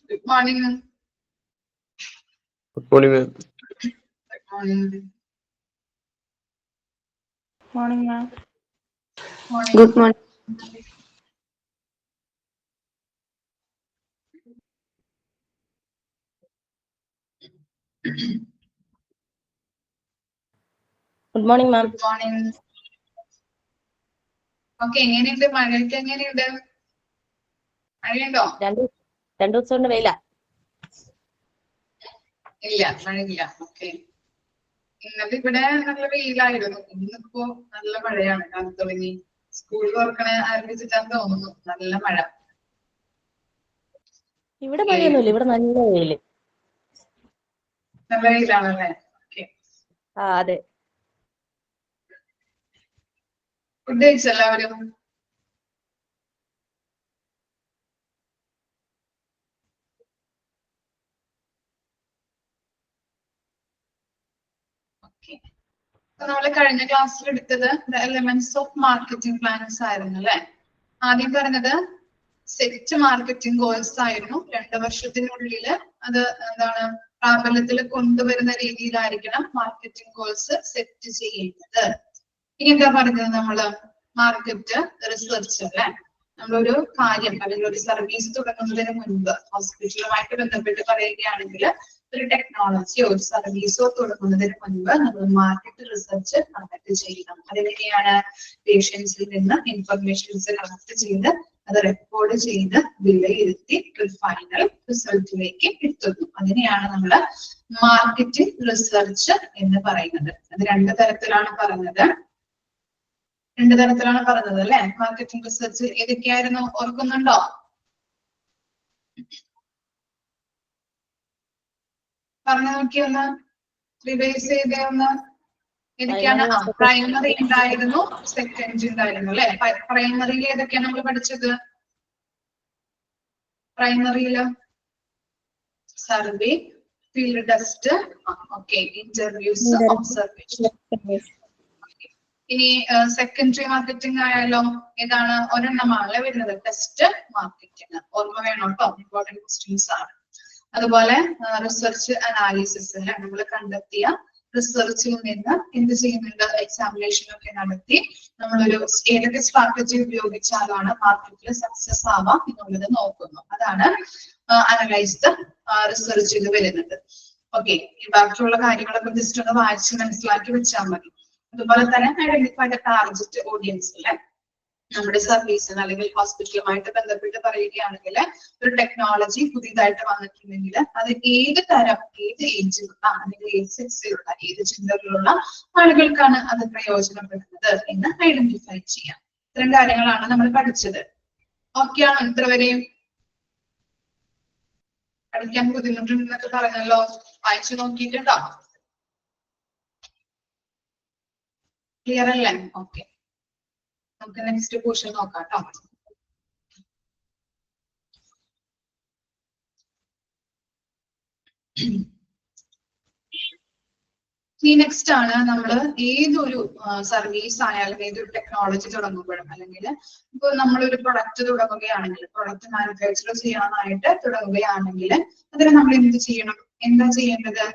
Good morning. Good morning, ma'am. Good morning. Morning, ma'am. Morning. Good morning. Good morning, ma'am. Good morning. Okay, എങ്ങനെയുണ്ട് മഴയൊക്കെ എങ്ങനെയുണ്ട്? മഴയുണ്ടോ? രണ്ടു ദിവസം കൊണ്ട് വെയില. ഇല്ല, മഴയില്ല. ഓക്കെ. ഇന്നലെ ഇവിടെ നല്ല വെയിലായിരുന്നു. ഇന്നിപ്പോ നല്ല മഴയാണ്. കാലത്ത് തുടങ്ങി സ്കൂൾ തുറക്കണ ആരംഭിച്ചിട്ടാന്ന് തോന്നുന്നു. നല്ല മഴ. ഇവിടെ മഴയൊന്നുമില്ല, ഇവിടെ നല്ല വെയില്. നല്ല വെയിലാണല്ലേ? ഓക്കെ. അതെ. ഫുഡ് കഴിച്ചോ എല്ലാവരും? നമ്മള് കഴിഞ്ഞ ക്ലാസ്സിൽ എടുത്തത് the elements of marketing plans ആയിരുന്നു അല്ലെ. ആദ്യം പറഞ്ഞത് സെറ്റ് മാർക്കറ്റിംഗ് ഗോൾസ് ആയിരുന്നു. 2 വർഷത്തിനുള്ളിൽ അത് എന്താണ് പ്രാബല്യത്തിൽ കൊണ്ടുവരുന്ന രീതിയിലായിരിക്കണം മാർക്കറ്റിംഗ് ഗോൾസ് സെറ്റ് ചെയ്യേണ്ടത്. ഇനി എന്താ പറഞ്ഞത് നമ്മള് മാർക്കറ്റ് റിസർച്ച് അല്ലെ. നമ്മളൊരു കാര്യം അല്ലെങ്കിൽ ഒരു സർവീസ് തുടങ്ങുന്നതിന് മുൻപ് ഹോസ്പിറ്റലുമായിട്ട് ബന്ധപ്പെട്ട് പറയുകയാണെങ്കിൽ ഒരു ടെക്നോളജിയോ ഒരു സർവീസോ തുടങ്ങുന്നതിന് മുൻപ് നമ്മൾ മാർക്കറ്റ് റിസർച്ച് കണ്ടക്ട് ചെയ്യണം. അതെങ്ങനെയാണ്? പേഷ്യൻസിൽ നിന്ന് ഇൻഫർമേഷൻസ് കളക്ട് ചെയ്ത് അത് റെക്കോർഡ് ചെയ്ത് വിലയിരുത്തി ഒരു ഫൈനൽ റിസൾട്ടിലേക്ക് എത്തുന്നു. അതിനെയാണ് നമ്മൾ മാർക്കറ്റിംഗ് റിസർച്ച് എന്ന് പറയുന്നത്. അത് 2 തരത്തിലാണ് പറഞ്ഞത്. 2 തരത്തിലാണ് പറഞ്ഞത് അല്ലെ. മാർക്കറ്റിംഗ് റിസർച്ച് ഏതൊക്കെയായിരുന്നു ഓർക്കുന്നുണ്ടോ? പറഞ്ഞു നോക്കിയൊന്ന്, റിവൈസ് ചെയ്തേ ഒന്ന്. ഏതൊക്കെയാണ്? പ്രൈമറി ഉണ്ടായിരുന്നു, സെക്കൻഡറി ഉണ്ടായിരുന്നു അല്ലെ. പ്രൈമറിയിൽ ഏതൊക്കെയാണ് നമ്മൾ പഠിച്ചത്? പ്രൈമറിയില് survey, field test, okay, interviews, observation. ഇനി സെക്കൻഡറി മാർക്കറ്റിംഗ് ആയാലോ ഏതാണ്? ഒരെണ്ണമാണ് വരുന്നത്, ടെസ്റ്റ് മാർക്കറ്റിംഗ്. ഓർമ്മ വേണം കേട്ടോ, ഇമ്പോർട്ടന്റ് ക്വസ്റ്റ്യൻസ് ആണ്. അതുപോലെ റിസർച്ച് അനാലിസിസ് നമ്മൾ കണ്ടെത്തിയ റിസർച്ചിൽ നിന്ന് എന്ത് ചെയ്യുന്നുണ്ട്? എക്സാമിനേഷൻ ഒക്കെ നടത്തി നമ്മളൊരു ഏതൊക്കെ സ്ട്രാറ്റജി ഉപയോഗിച്ചാലാണ് മാർക്കറ്റിൽ സക്സസ് ആവാം എന്നുള്ളത് നോക്കുന്നു. അതാണ് അനലൈസ്ഡ് റിസർച്ചിൽ വരുന്നത്. ഓക്കെ, ബാക്കിയുള്ള കാര്യങ്ങളൊക്കെ ജസ്റ്റ് ഒന്ന് വായിച്ച് മനസ്സിലാക്കി വെച്ചാൽ മതി. അതുപോലെ തന്നെ ഐഡന്റിഫൈ ദ ടാർഗറ്റ് ഓഡിയൻസ് അല്ലെ. നമ്മുടെ സർവീസിന് അല്ലെങ്കിൽ ഹോസ്പിറ്റലുമായിട്ട് ബന്ധപ്പെട്ട് പറയുകയാണെങ്കിൽ ഒരു ടെക്നോളജി പുതിയതായിട്ട് വന്നിട്ടുണ്ടെങ്കിൽ അത് ഏത് തരം, ഏത് ഏജിലുള്ള അല്ലെങ്കിൽ ഏത് സെക്സിലുള്ള, ഏത് ചിന്തകളിലുള്ള ആളുകൾക്കാണ് അത് പ്രയോജനപ്പെടുന്നത് എന്ന് ഐഡന്റിഫൈ ചെയ്യാം. ഇത്തരം കാര്യങ്ങളാണ് നമ്മൾ പഠിച്ചത്. ഓക്കെയാണോ ഇത്രവരെയും? പഠിക്കാൻ ബുദ്ധിമുട്ടുണ്ടെന്നൊക്കെ പറഞ്ഞല്ലോ, വായിച്ചു നോക്കിയിട്ടുണ്ടോ? ക്ലിയർ അല്ലേ? ഓക്കെ, നമുക്ക് നെക്സ്റ്റ് പോർഷൻ നോക്കാം കേട്ടോ. ഈ നെക്സ്റ്റ് ആണ് നമ്മൾ ഏതൊരു സർവീസ് ആയാലും ഏതൊരു ടെക്നോളജി തുടങ്ങുമ്പോഴും അല്ലെങ്കിൽ ഇപ്പൊ നമ്മളൊരു പ്രൊഡക്റ്റ് തുടങ്ങുകയാണെങ്കിൽ, പ്രൊഡക്റ്റ് മാനുഫാക്ചർ ചെയ്യാനായിട്ട് തുടങ്ങുകയാണെങ്കിൽ അതിന് നമ്മൾ എന്ത് ചെയ്യണം? എന്താ ചെയ്യേണ്ടത്?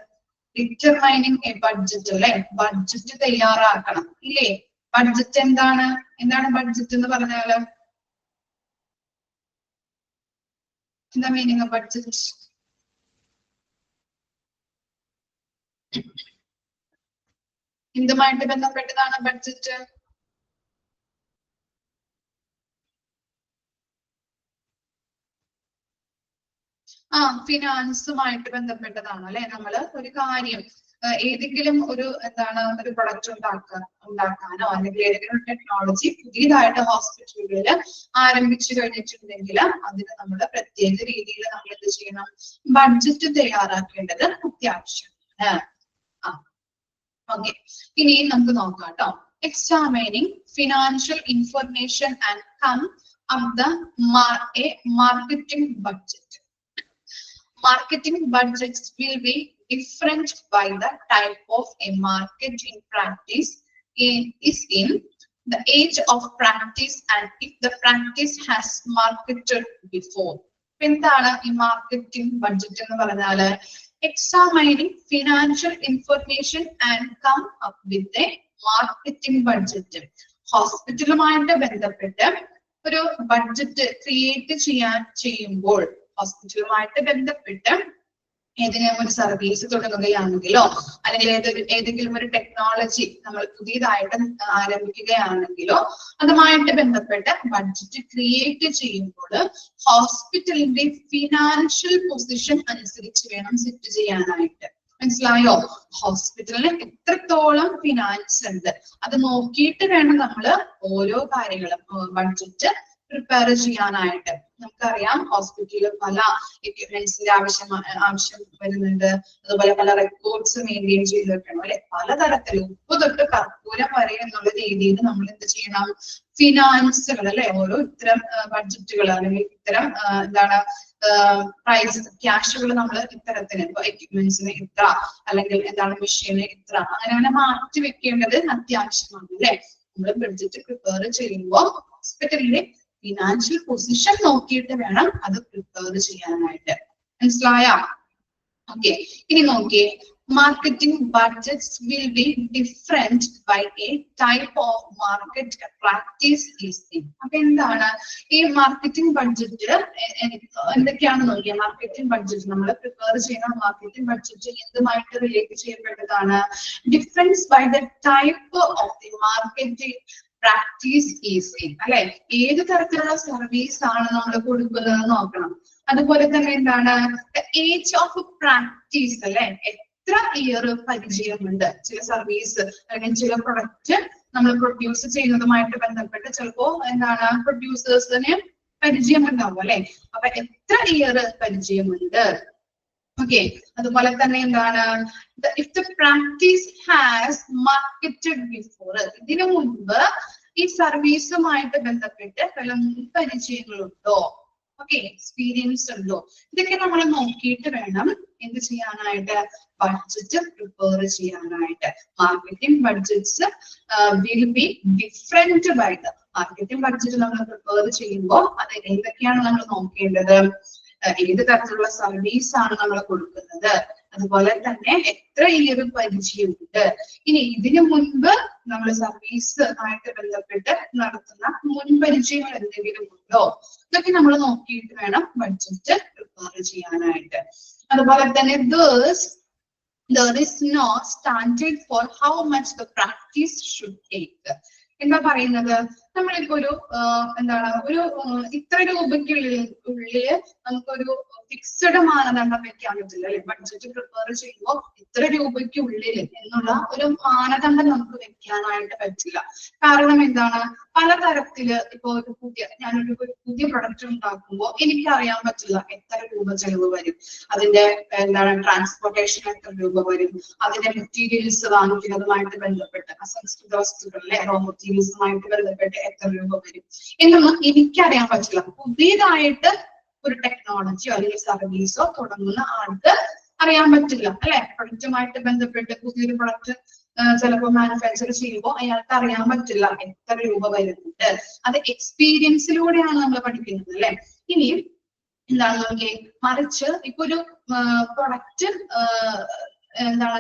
ഡിറ്റർമൈനിങ് എ ബഡ്ജറ്റ് അല്ലെ. ബഡ്ജറ്റ് തയ്യാറാക്കണം ഇല്ലേ? ബഡ്ജറ്റ് എന്താണ്? എന്താണ് ബഡ്ജറ്റ് എന്ന് പറഞ്ഞാല്? എന്താ മീനിങ് ഓഫ് ബഡ്ജറ്റ്? എന്തുമായിട്ട് ബന്ധപ്പെട്ടതാണ് ബഡ്ജറ്റ്? ഫിനാൻസുമായിട്ട് ബന്ധപ്പെട്ടതാണ് അല്ലെ. നമ്മൾ ഒരു കാര്യം ഏതെങ്കിലും ഒരു എന്താണ് ഒരു പ്രൊഡക്റ്റ് ഉണ്ടാക്കാനോ അല്ലെങ്കിൽ ഏതെങ്കിലും ടെക്നോളജി പുതിയതായിട്ട് ഹോസ്പിറ്റലുകളിൽ ആരംഭിച്ചു കഴിഞ്ഞിട്ടുണ്ടെങ്കിൽ അതിന് നമ്മൾ പ്രത്യേക രീതിയിൽ നമ്മൾ എന്ത് ചെയ്യണം? ബഡ്ജറ്റ് തയ്യാറാക്കേണ്ടത് അത്യാവശ്യമാണ്. ഓക്കെ, ഇനി നമുക്ക് നോക്കാം കേട്ടോ. Examining financial information and come up the marketing budget. Marketing budgets will be different by the type of a market in practice is in the age of practice and if the practice has marketed before. എന്താണ് ഈ marketing budget എന്ന് പറഞ്ഞാല്? Examining financial information and come up with a marketing budget. ഹോസ്പിറ്റലുമായിട്ട് ബന്ധപ്പെട്ട് ഒരു budget create ചെയ്യുമ്പോൾ, ഹോസ്പിറ്റലുമായിട്ട് ബന്ധപ്പെട്ട് ഏതെങ്കിലും ഒരു സർവീസ് തുടങ്ങുകയാണെങ്കിലോ അല്ലെങ്കിൽ ഏതെങ്കിലും ഒരു ടെക്നോളജി നമ്മൾ പുതിയതായിട്ട് ആരംഭിക്കുകയാണെങ്കിലോ അതുമായിട്ട് ബന്ധപ്പെട്ട് ബഡ്ജറ്റ് ക്രിയേറ്റ് ചെയ്യുമ്പോൾ ഹോസ്പിറ്റലിന്റെ ഫിനാൻഷ്യൽ പൊസിഷൻ അനുസരിച്ച് വേണം സെറ്റ് ചെയ്യാനായിട്ട്. മനസ്സിലായോ? ഹോസ്പിറ്റലിന് എത്രത്തോളം ഫിനാൻസ് ഉണ്ട് അത് നോക്കിയിട്ട് വേണം നമ്മള് ഓരോ കാര്യങ്ങളും ബഡ്ജറ്റ് പ്രിപ്പയർ ചെയ്യാനായിട്ട്. നമുക്കറിയാം ഹോസ്പിറ്റലിൽ പല എക്യുപ്മെന്റ്സിന്റെ ആവശ്യം വരുന്നുണ്ട്. അതുപോലെ പല റെക്കോർഡ്സ് മെയിൻറ്റെയിൻ ചെയ്ത് വെക്കണം അല്ലെ. പലതരത്തിൽ ഉപ്പ് തൊട്ട് കർപ്പൂരം വരെ എന്നുള്ള രീതിയിൽ നമ്മൾ എന്ത് ചെയ്യണം? ഫിനാൻസുകൾ അല്ലെ, ഓരോ ഇത്തരം ബഡ്ജറ്റുകൾ അല്ലെങ്കിൽ ഇത്തരം പ്രൈസ് ക്യാഷുകൾ നമ്മൾ ഇത്തരത്തിന് എക്യുപ്മെന്റ്സിന് ഇത്ര അല്ലെങ്കിൽ മെഷീന് ഇത്ര അങ്ങനെ മാറ്റി വെക്കേണ്ടത് അത്യാവശ്യമാണ് അല്ലെ. നമ്മൾ ബഡ്ജറ്റ് പ്രിപ്പയർ ചെയ്യുമ്പോൾ ഹോസ്പിറ്റലിന്റെ ഫിനാൻഷ്യൽ പൊസിഷൻ നോക്കിയിട്ട് വേണം അത് പ്രിപ്പയർ ചെയ്യാനായിട്ട്. മനസ്സിലായോ? ഓക്കെ, ഇനി നോക്കിയേ. Marketing budgets will be different by a type of market practice is in. അപ്പൊ എന്താണ് ഈ മാർക്കറ്റിംഗ് ബഡ്ജറ്റ്? എന്തൊക്കെയാണ് നോക്കിയ മാർക്കറ്റിംഗ് ബഡ്ജറ്റ് നമ്മൾ പ്രിപ്പയർ ചെയ്യുന്ന മാർക്കറ്റിംഗ് ബഡ്ജറ്റ് എന്തുമായിട്ട് റിലേറ്റ് ചെയ്യപ്പെട്ടതാണ്? Difference by the type of the marketing practice is in അല്ലെ. ഏത് തരത്തിലുള്ള സർവീസ് ആണ് നമ്മൾ കൊടുക്കുന്നത് നോക്കണം. അതുപോലെ തന്നെ എന്താണ് ഏജ് ഓഫ് പ്രാക്ടീസ് അല്ലെ. എത്ര ഇയർ പരിചയമുണ്ട് ചില സർവീസ് അല്ലെങ്കിൽ ചില പ്രൊഡക്റ്റ് നമ്മൾ പ്രൊഡ്യൂസ് ചെയ്യുന്നതുമായിട്ട് ബന്ധപ്പെട്ട് ചിലപ്പോ പ്രൊഡ്യൂസേഴ്സിന് പരിചയമുണ്ടാവും അല്ലെ. അപ്പൊ എത്ര ഇയർ പരിചയമുണ്ട്. ഓക്കെ, അതുപോലെ തന്നെ if the practice has marketed before, ഇതിനു മുൻപ് ഈ സർവീസുമായിട്ട് ബന്ധപ്പെട്ട് വല്ല പരിചയങ്ങളുണ്ടോ, ഓക്കെ, എക്സ്പീരിയൻസ് ഉണ്ടോ, ഇതൊക്കെ നമ്മൾ നോക്കിയിട്ട് വേണം എന്ത് ചെയ്യാനായിട്ട്? ബഡ്ജറ്റ് പ്രിപ്പയർ ചെയ്യാനായിട്ട്. Marketing budgets will be different by the marketing budget നമ്മൾ പ്രിപ്പയർ ചെയ്യുമ്പോൾ അത് എന്തൊക്കെയാണ് നമ്മൾ നോക്കേണ്ടത്? ഏത് തരത്തിലുള്ള സർവീസ് ആണ് നമ്മൾ കൊടുക്കുന്നത്, അതുപോലെ തന്നെ എത്ര ഇയർ പരിചയമുണ്ട്, ഇനി ഇതിനു മുൻപ് നമ്മൾ സർവീസ് ആയിട്ട് ബന്ധപ്പെട്ട് നടത്തുന്ന മുൻപരിചയങ്ങൾ എന്തെങ്കിലും ഉണ്ടോ, ഇതൊക്കെ നമ്മൾ നോക്കിയിട്ട് വേണം ബഡ്ജറ്റ് പ്രിപ്പയർ ചെയ്യാനായിട്ട്. അതുപോലെ തന്നെ there is no standard for how much the practice should take. എന്താ പറയുന്നത്? നമ്മളിപ്പോ ഒരു ഇത്ര രൂപയ്ക്കുള്ളില് നമുക്കൊരു ഫിക്സഡ് മാനദണ്ഡം വെക്കാൻ പറ്റില്ല അല്ലെ. ബഡ്ജറ്റ് പ്രിപ്പയർ ചെയ്യുമ്പോൾ ഇത്ര രൂപയ്ക്കുള്ളിൽ എന്നുള്ള ഒരു മാനദണ്ഡം നമുക്ക് വെക്കാനായിട്ട് പറ്റില്ല. കാരണം പലതരത്തില് ഇപ്പൊ ഞാനൊരു പുതിയ പ്രൊഡക്റ്റ് ഉണ്ടാക്കുമ്പോൾ എനിക്കറിയാൻ പറ്റില്ല എത്ര രൂപ ചെലവ് വരും, അതിന്റെ ട്രാൻസ്പോർട്ടേഷൻ എത്ര രൂപ വരും, അതിന്റെ മെറ്റീരിയൽസ് വാങ്ങിക്കുന്നതുമായിട്ട് ബന്ധപ്പെട്ട് അസംസ്കൃത വസ്തുക്കളിലെ റോ മെറ്റീരിയൽസുമായിട്ട് ബന്ധപ്പെട്ട് എത്ര രൂപ വരും എന്നൊന്നും എനിക്കറിയാൻ പറ്റില്ല. പുതിയതായിട്ട് ഒരു ടെക്നോളജിയോ അല്ലെങ്കിൽ സർവീസോ തുടങ്ങുന്ന ആൾക്ക് അറിയാൻ പറ്റില്ല അല്ലെ. പ്രൊഡക്റ്റുമായിട്ട് ബന്ധപ്പെട്ട് പുതിയൊരു പ്രൊഡക്റ്റ് ചിലപ്പോൾ മാനുഫാക്ചർ ചെയ്യുമ്പോൾ അയാൾക്ക് അറിയാൻ പറ്റില്ല എത്ര രൂപ വരുന്നുണ്ട്. അത് എക്സ്പീരിയൻസിലൂടെയാണ് നമ്മൾ പഠിക്കുന്നത് അല്ലെ. ഇനി നോക്കിയേ, മറിച്ച് ഇപ്പൊ ഒരു പ്രൊഡക്റ്റ്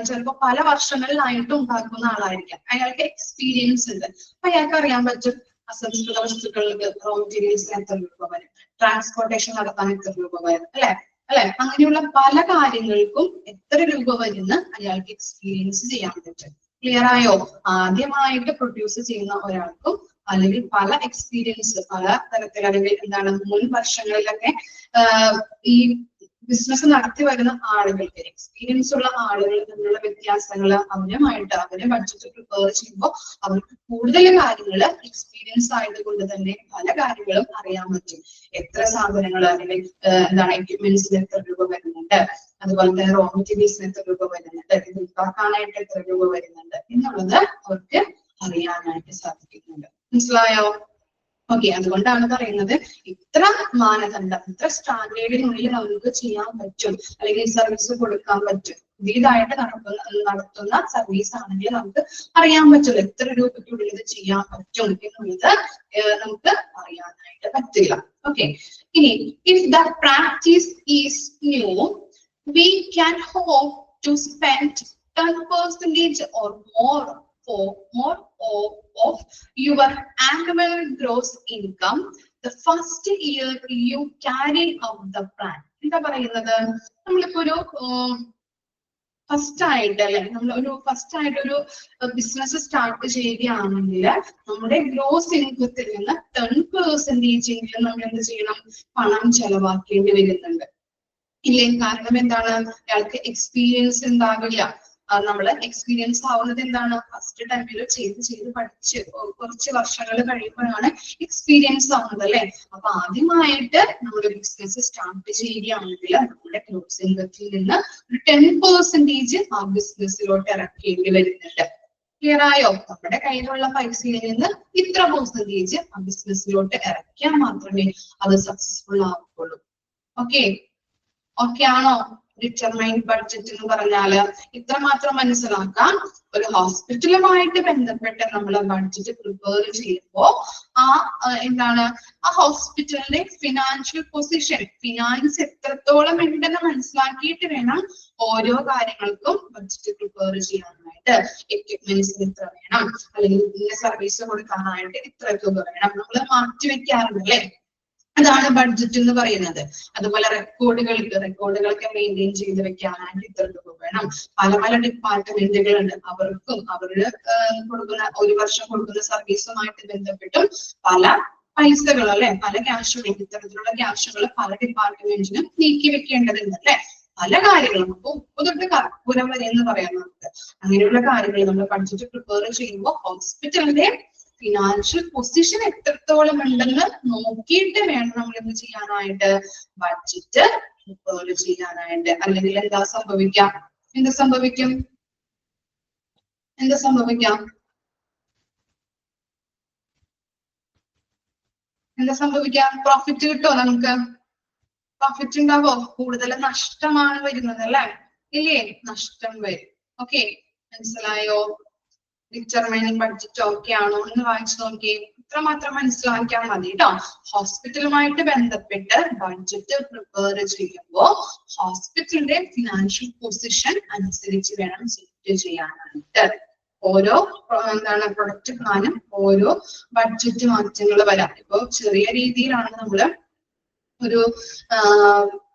ചിലപ്പോ പല വർഷങ്ങളിലായിട്ട് ഉണ്ടാക്കുന്ന ആളായിരിക്കാം. അയാൾക്ക് എക്സ്പീരിയൻസ് ഉണ്ട്. അപ്പൊ അയാൾക്ക് അറിയാൻ പറ്റും അസംസ്കൃത വസ്തുക്കൾക്ക് റോ മെറ്റീരിയൽസിന് എത്ര രൂപ വരും, ട്രാൻസ്പോർട്ടേഷൻ നടത്താൻ എത്ര രൂപ വരും അല്ലെ. അങ്ങനെയുള്ള പല കാര്യങ്ങൾക്കും എത്ര രൂപ വരുന്ന അയാൾക്ക് എക്സ്പീരിയൻസ് ചെയ്യാൻ പറ്റും. ക്ലിയർ ആയോ? ആദ്യമായിട്ട് പ്രൊഡ്യൂസ് ചെയ്യുന്ന ഒരാൾക്കും അല്ലെങ്കിൽ പല എക്സ്പീരിയൻസ് പല തരത്തിൽ അല്ലെങ്കിൽ മുൻ വർഷങ്ങളിലൊക്കെ ഈ ബിസിനസ് നടത്തി വരുന്ന ആളുകൾക്ക് എക്സ്പീരിയൻസ് ഉള്ള ആളുകൾ തമ്മിലുള്ള വ്യത്യാസങ്ങൾ അവരെ ബഡ്ജറ്റ് പ്രിപ്പയർ ചെയ്യുമ്പോൾ അവർക്ക് കൂടുതൽ കാര്യങ്ങൾ എക്സ്പീരിയൻസ് ആയതുകൊണ്ട് തന്നെ പല കാര്യങ്ങളും അറിയാൻ പറ്റും. എത്ര സാധനങ്ങൾ അല്ലെങ്കിൽ എക്യുപ്മെന്റ്സിന് എത്ര രൂപ വരുന്നുണ്ട്, അതുപോലെ തന്നെ റോ മെറ്റീരിയൽസിന് എത്ര രൂപ വരുന്നുണ്ട്, ഇത് ഉണ്ടാക്കാനായിട്ട് എത്ര രൂപ വരുന്നുണ്ട് എന്നുള്ളത് അവർക്ക് അറിയാനായിട്ട് സാധിക്കുന്നുണ്ട്. മനസ്സിലായോ? ഓക്കെ, അതുകൊണ്ടാണ് പറയുന്നത് ഇത്ര മാനദണ്ഡം, ഇത്ര സ്റ്റാൻഡേർഡിനുള്ളിൽ നമുക്ക് ചെയ്യാൻ പറ്റും, അല്ലെങ്കിൽ സർവീസ് കൊടുക്കാൻ പറ്റും. പുതിയതായിട്ട് നടത്തുന്ന സർവീസ് ആണെങ്കിൽ നമുക്ക് അറിയാൻ പറ്റില്ല എത്ര രൂപയ്ക്കുള്ളിൽ ഇത് ചെയ്യാൻ പറ്റും എന്നുള്ളത് നമുക്ക് അറിയാനായിട്ട് പറ്റില്ല. ഓക്കെ, ഇനി if the practice is new we can hope to spend 10% or more of your annual gross income the first year you carry out the plan. എന്താ പറയുന്നത്, നമ്മളിപ്പോ ഒരു ഫസ്റ്റ് ആയിട്ട് അല്ലെ, ഫസ്റ്റ് ആയിട്ട് ഒരു ബിസിനസ് സ്റ്റാർട്ട് ചെയ്യുകയാണെങ്കിൽ നമ്മുടെ ഗ്രോസ് ഇൻകത്തിൽ നിന്ന് 10% എങ്കിലും നമ്മൾ എന്ത് ചെയ്യണം, പണം ചെലവാക്കേണ്ടി വരുന്നുണ്ട് ഇല്ലേ? കാരണം എന്താണ്, അയാൾക്ക് എക്സ്പീരിയൻസ് ഉണ്ടാവില്ല. നമ്മള് എക്സ്പീരിയൻസ് ആവുന്നത് എന്താണ്, ഫസ്റ്റ് ടൈമിൽ ചെയ്ത് പഠിച്ച് കുറച്ച് വർഷങ്ങൾ കഴിയുമ്പോഴാണ് എക്സ്പീരിയൻസ് ആവുന്നത് അല്ലെ. അപ്പൊ ആദ്യമായിട്ട് നമ്മുടെ ബിസിനസ് സ്റ്റാർട്ട് ചെയ്യുകയാണെങ്കിൽ നമ്മുടെ ഗ്രോസ് ഇൻകത്തിൽ നിന്ന് ഒരു 10% ആ ബിസിനസ്സിലോട്ട് ഇറക്കേണ്ടി വരുന്നുണ്ട്. ക്ലിയർ ആയോ? നമ്മുടെ കയ്യിലുള്ള പൈസയിൽ നിന്ന് ഇത്ര പെർസെന്റേജ് ആ ബിസിനസ്സിലോട്ട് ഇറക്കിയാൽ മാത്രമേ അത് സക്സസ്ഫുൾ ആവുള്ളൂ. ഓക്കെ, ഓക്കെ ആണോ? ഡിറ്റർമൈൻഡ് ബഡ്ജറ്റ് എന്ന് പറഞ്ഞാല് ഇത്ര മാത്രം മനസ്സിലാക്കാം. ഒരു ഹോസ്പിറ്റലുമായിട്ട് ബന്ധപ്പെട്ട് നമ്മൾ ബഡ്ജറ്റ് പ്രിപ്പയർ ചെയ്യുമ്പോൾ എന്താണ്, ആ ഹോസ്പിറ്റലിന്റെ ഫിനാൻഷ്യൽ പൊസിഷൻ, ഫിനാൻസ് എത്രത്തോളം ഉണ്ടെന്ന് മനസ്സിലാക്കിയിട്ട് വേണം ഓരോ കാര്യങ്ങൾക്കും ബഡ്ജറ്റ് പ്രിപ്പയർ ചെയ്യാനായിട്ട്. എക്യുപ്മെന്റ്സ് ഇത്ര വേണം, അല്ലെങ്കിൽ ഇന്ന സർവീസ് കൊടുക്കാനായിട്ട് ഇത്ര തുക വേണം, നമ്മൾ മാറ്റിവെക്കാറുണ്ട് അല്ലെ. അതാണ് ബഡ്ജറ്റ് എന്ന് പറയുന്നത്. അതുപോലെ റെക്കോർഡുകളൊക്കെ മെയിൻറ്റെയിൻ ചെയ്ത് വെക്കാനായിട്ട് ഇത്ര തുക വേണം. പല പല ഡിപ്പാർട്ട്മെന്റുകളുണ്ട്, അവർക്കും അവരുടെ കൊടുക്കുന്ന ഒരു വർഷം കൊടുക്കുന്ന സർവീസുമായിട്ട് ബന്ധപ്പെട്ടും പല പൈസകൾ അല്ലെ, പല ക്യാഷുകൾ, ഇത്തരത്തിലുള്ള ക്യാഷുകൾ പല ഡിപ്പാർട്ട്മെന്റിനും നീക്കി വെക്കേണ്ടതുണ്ട് അല്ലെ. പല കാര്യങ്ങളും, അപ്പൊ ഉപ്പ് തൊട്ട് കർപ്പൂരം വരെ എന്ന് പറയാം നമുക്ക്. അങ്ങനെയുള്ള കാര്യങ്ങൾ നമ്മൾ ബഡ്ജറ്റ് പ്രിപ്പയർ ചെയ്യുമ്പോൾ ഹോസ്പിറ്റലിന്റെ ഫിനാൻഷ്യൽ പൊസിഷൻ എത്രത്തോളം ഉണ്ടെന്ന് നോക്കിയിട്ട് വേണം നമ്മൾ എന്ത് ചെയ്യാനായിട്ട്, ബഡ്ജറ്റ് പ്രിപ്പയർ ചെയ്യാനായിട്ട്. അല്ലെങ്കിൽ എന്താ സംഭവിക്കാം, എന്താ സംഭവിക്കാം, പ്രോഫിറ്റ് കിട്ടോ നമുക്ക്? പ്രോഫിറ്റ് ഉണ്ടാവോ? കൂടുതൽ നഷ്ടമാണ് വരുന്നത് അല്ലെ, ഇല്ലേ? നഷ്ടം വരും. ഓക്കെ, മനസ്സിലായോ? ഡിറ്റർമൈനിങ് ബഡ്ജറ്റ് ഓക്കെ ആണോ എന്ന് വായിച്ചു നോക്കി. ഇത്രമാത്രം മനസ്സിലാക്കിയാൽ മതി കേട്ടോ. ഹോസ്പിറ്റലുമായിട്ട് ബന്ധപ്പെട്ട് ബഡ്ജറ്റ് പ്രിപ്പയർ ചെയ്യുമ്പോൾ ഹോസ്പിറ്റലിന്റെ ഫിനാൻഷ്യൽ പൊസിഷൻ അനുസരിച്ച് വേണം സെറ്റ് ചെയ്യാനായിട്ട്. ഓരോ പ്രൊഡക്റ്റ് പ്ലാനും ഓരോ ബഡ്ജറ്റ് മാറ്റങ്ങൾ വരാം. ഇപ്പൊ ചെറിയ രീതിയിലാണ് നമ്മള് ഒരു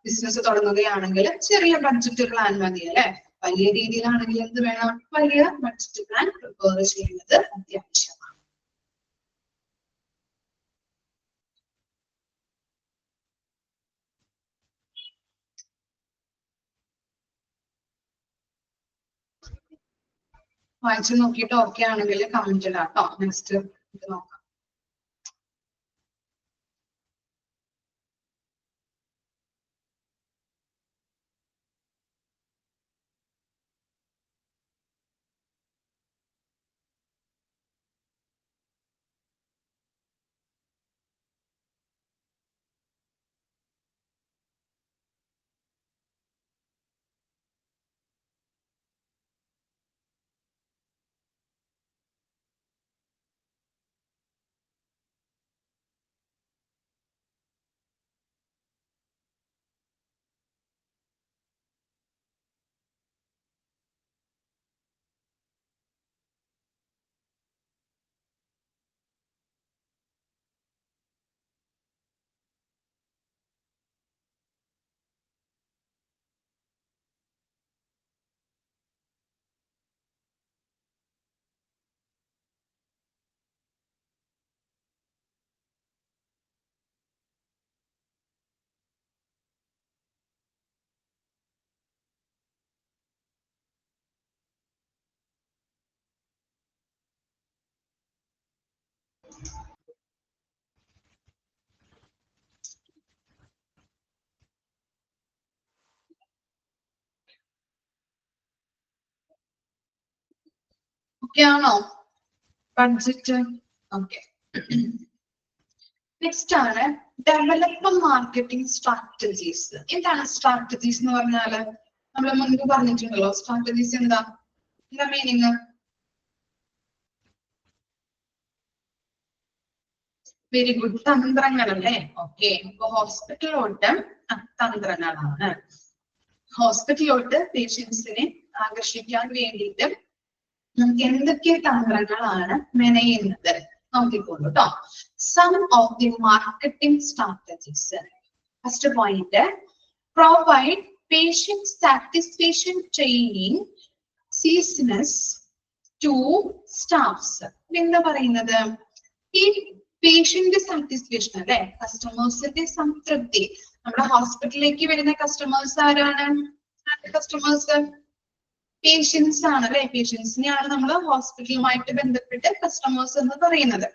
ബിസിനസ് തുടങ്ങുകയാണെങ്കിൽ ചെറിയ ബഡ്ജറ്റ് പ്ലാൻ മതി അല്ലെ. വലിയ രീതിയിലാണെങ്കിൽ എന്ത് വേണം, വലിയ ബഡ്ജറ്റ് പ്ലാൻ പ്രിപ്പയർ ചെയ്യുന്നത് അത്യാവശ്യമാണ്. വായിച്ചു നോക്കിയിട്ട് ഓക്കെ ആണെങ്കിൽ കമന്റ് ഇടാം കേട്ടോ. നെക്സ്റ്റ് നോക്കാം. ഓക്കെ ആണോ? Budget okay. നെക്സ്റ്റ് ആണ് ഡെവലപ്പ് മാർക്കറ്റിംഗ് സ്ട്രാറ്റജീസ്. എന്താണ് സ്ട്രാറ്റജീസ് എന്ന് പറഞ്ഞാല്? നമ്മൾ മുൻപ് പറഞ്ഞിട്ടുണ്ടല്ലോ സ്ട്രാറ്റജീസ് എന്താ മീനിങ്? വെരി ഗുഡ്, തന്ത്രങ്ങളല്ലേ? ഓക്കെ, അപ്പൊ ഹോസ്പിറ്റലിലോട്ട് തന്ത്രങ്ങളാണ്. ഹോസ്പിറ്റലിലോട്ട് പേഷ്യൻസിനെ ആകർഷിക്കാൻ വേണ്ടിയിട്ട് നമുക്ക് എന്തൊക്കെ തന്ത്രങ്ങളാണ് മെനയുന്നത് നോക്കിക്കോളൂ കേട്ടോ. Some of the marketing strategies. First point, provide patient satisfaction training sessions to staffs. എന്താ പറയുന്നത്? ഈ പേഷ്യന്റ് സാറ്റിസ്ഫാക്ഷൻ അല്ലെ, കസ്റ്റമേഴ്സിന്റെ സംതൃപ്തി. നമ്മുടെ ഹോസ്പിറ്റലിലേക്ക് വരുന്ന കസ്റ്റമേഴ്സ് ആരാണ്? കസ്റ്റമേഴ്സ് പേഷ്യൻസ് ആണ് അല്ലെ. പേഷ്യൻസിനെയാണ് നമ്മൾ ഹോസ്പിറ്റലുമായിട്ട് ബന്ധപ്പെട്ട് കസ്റ്റമേഴ്സ് എന്ന് പറയുന്നത്.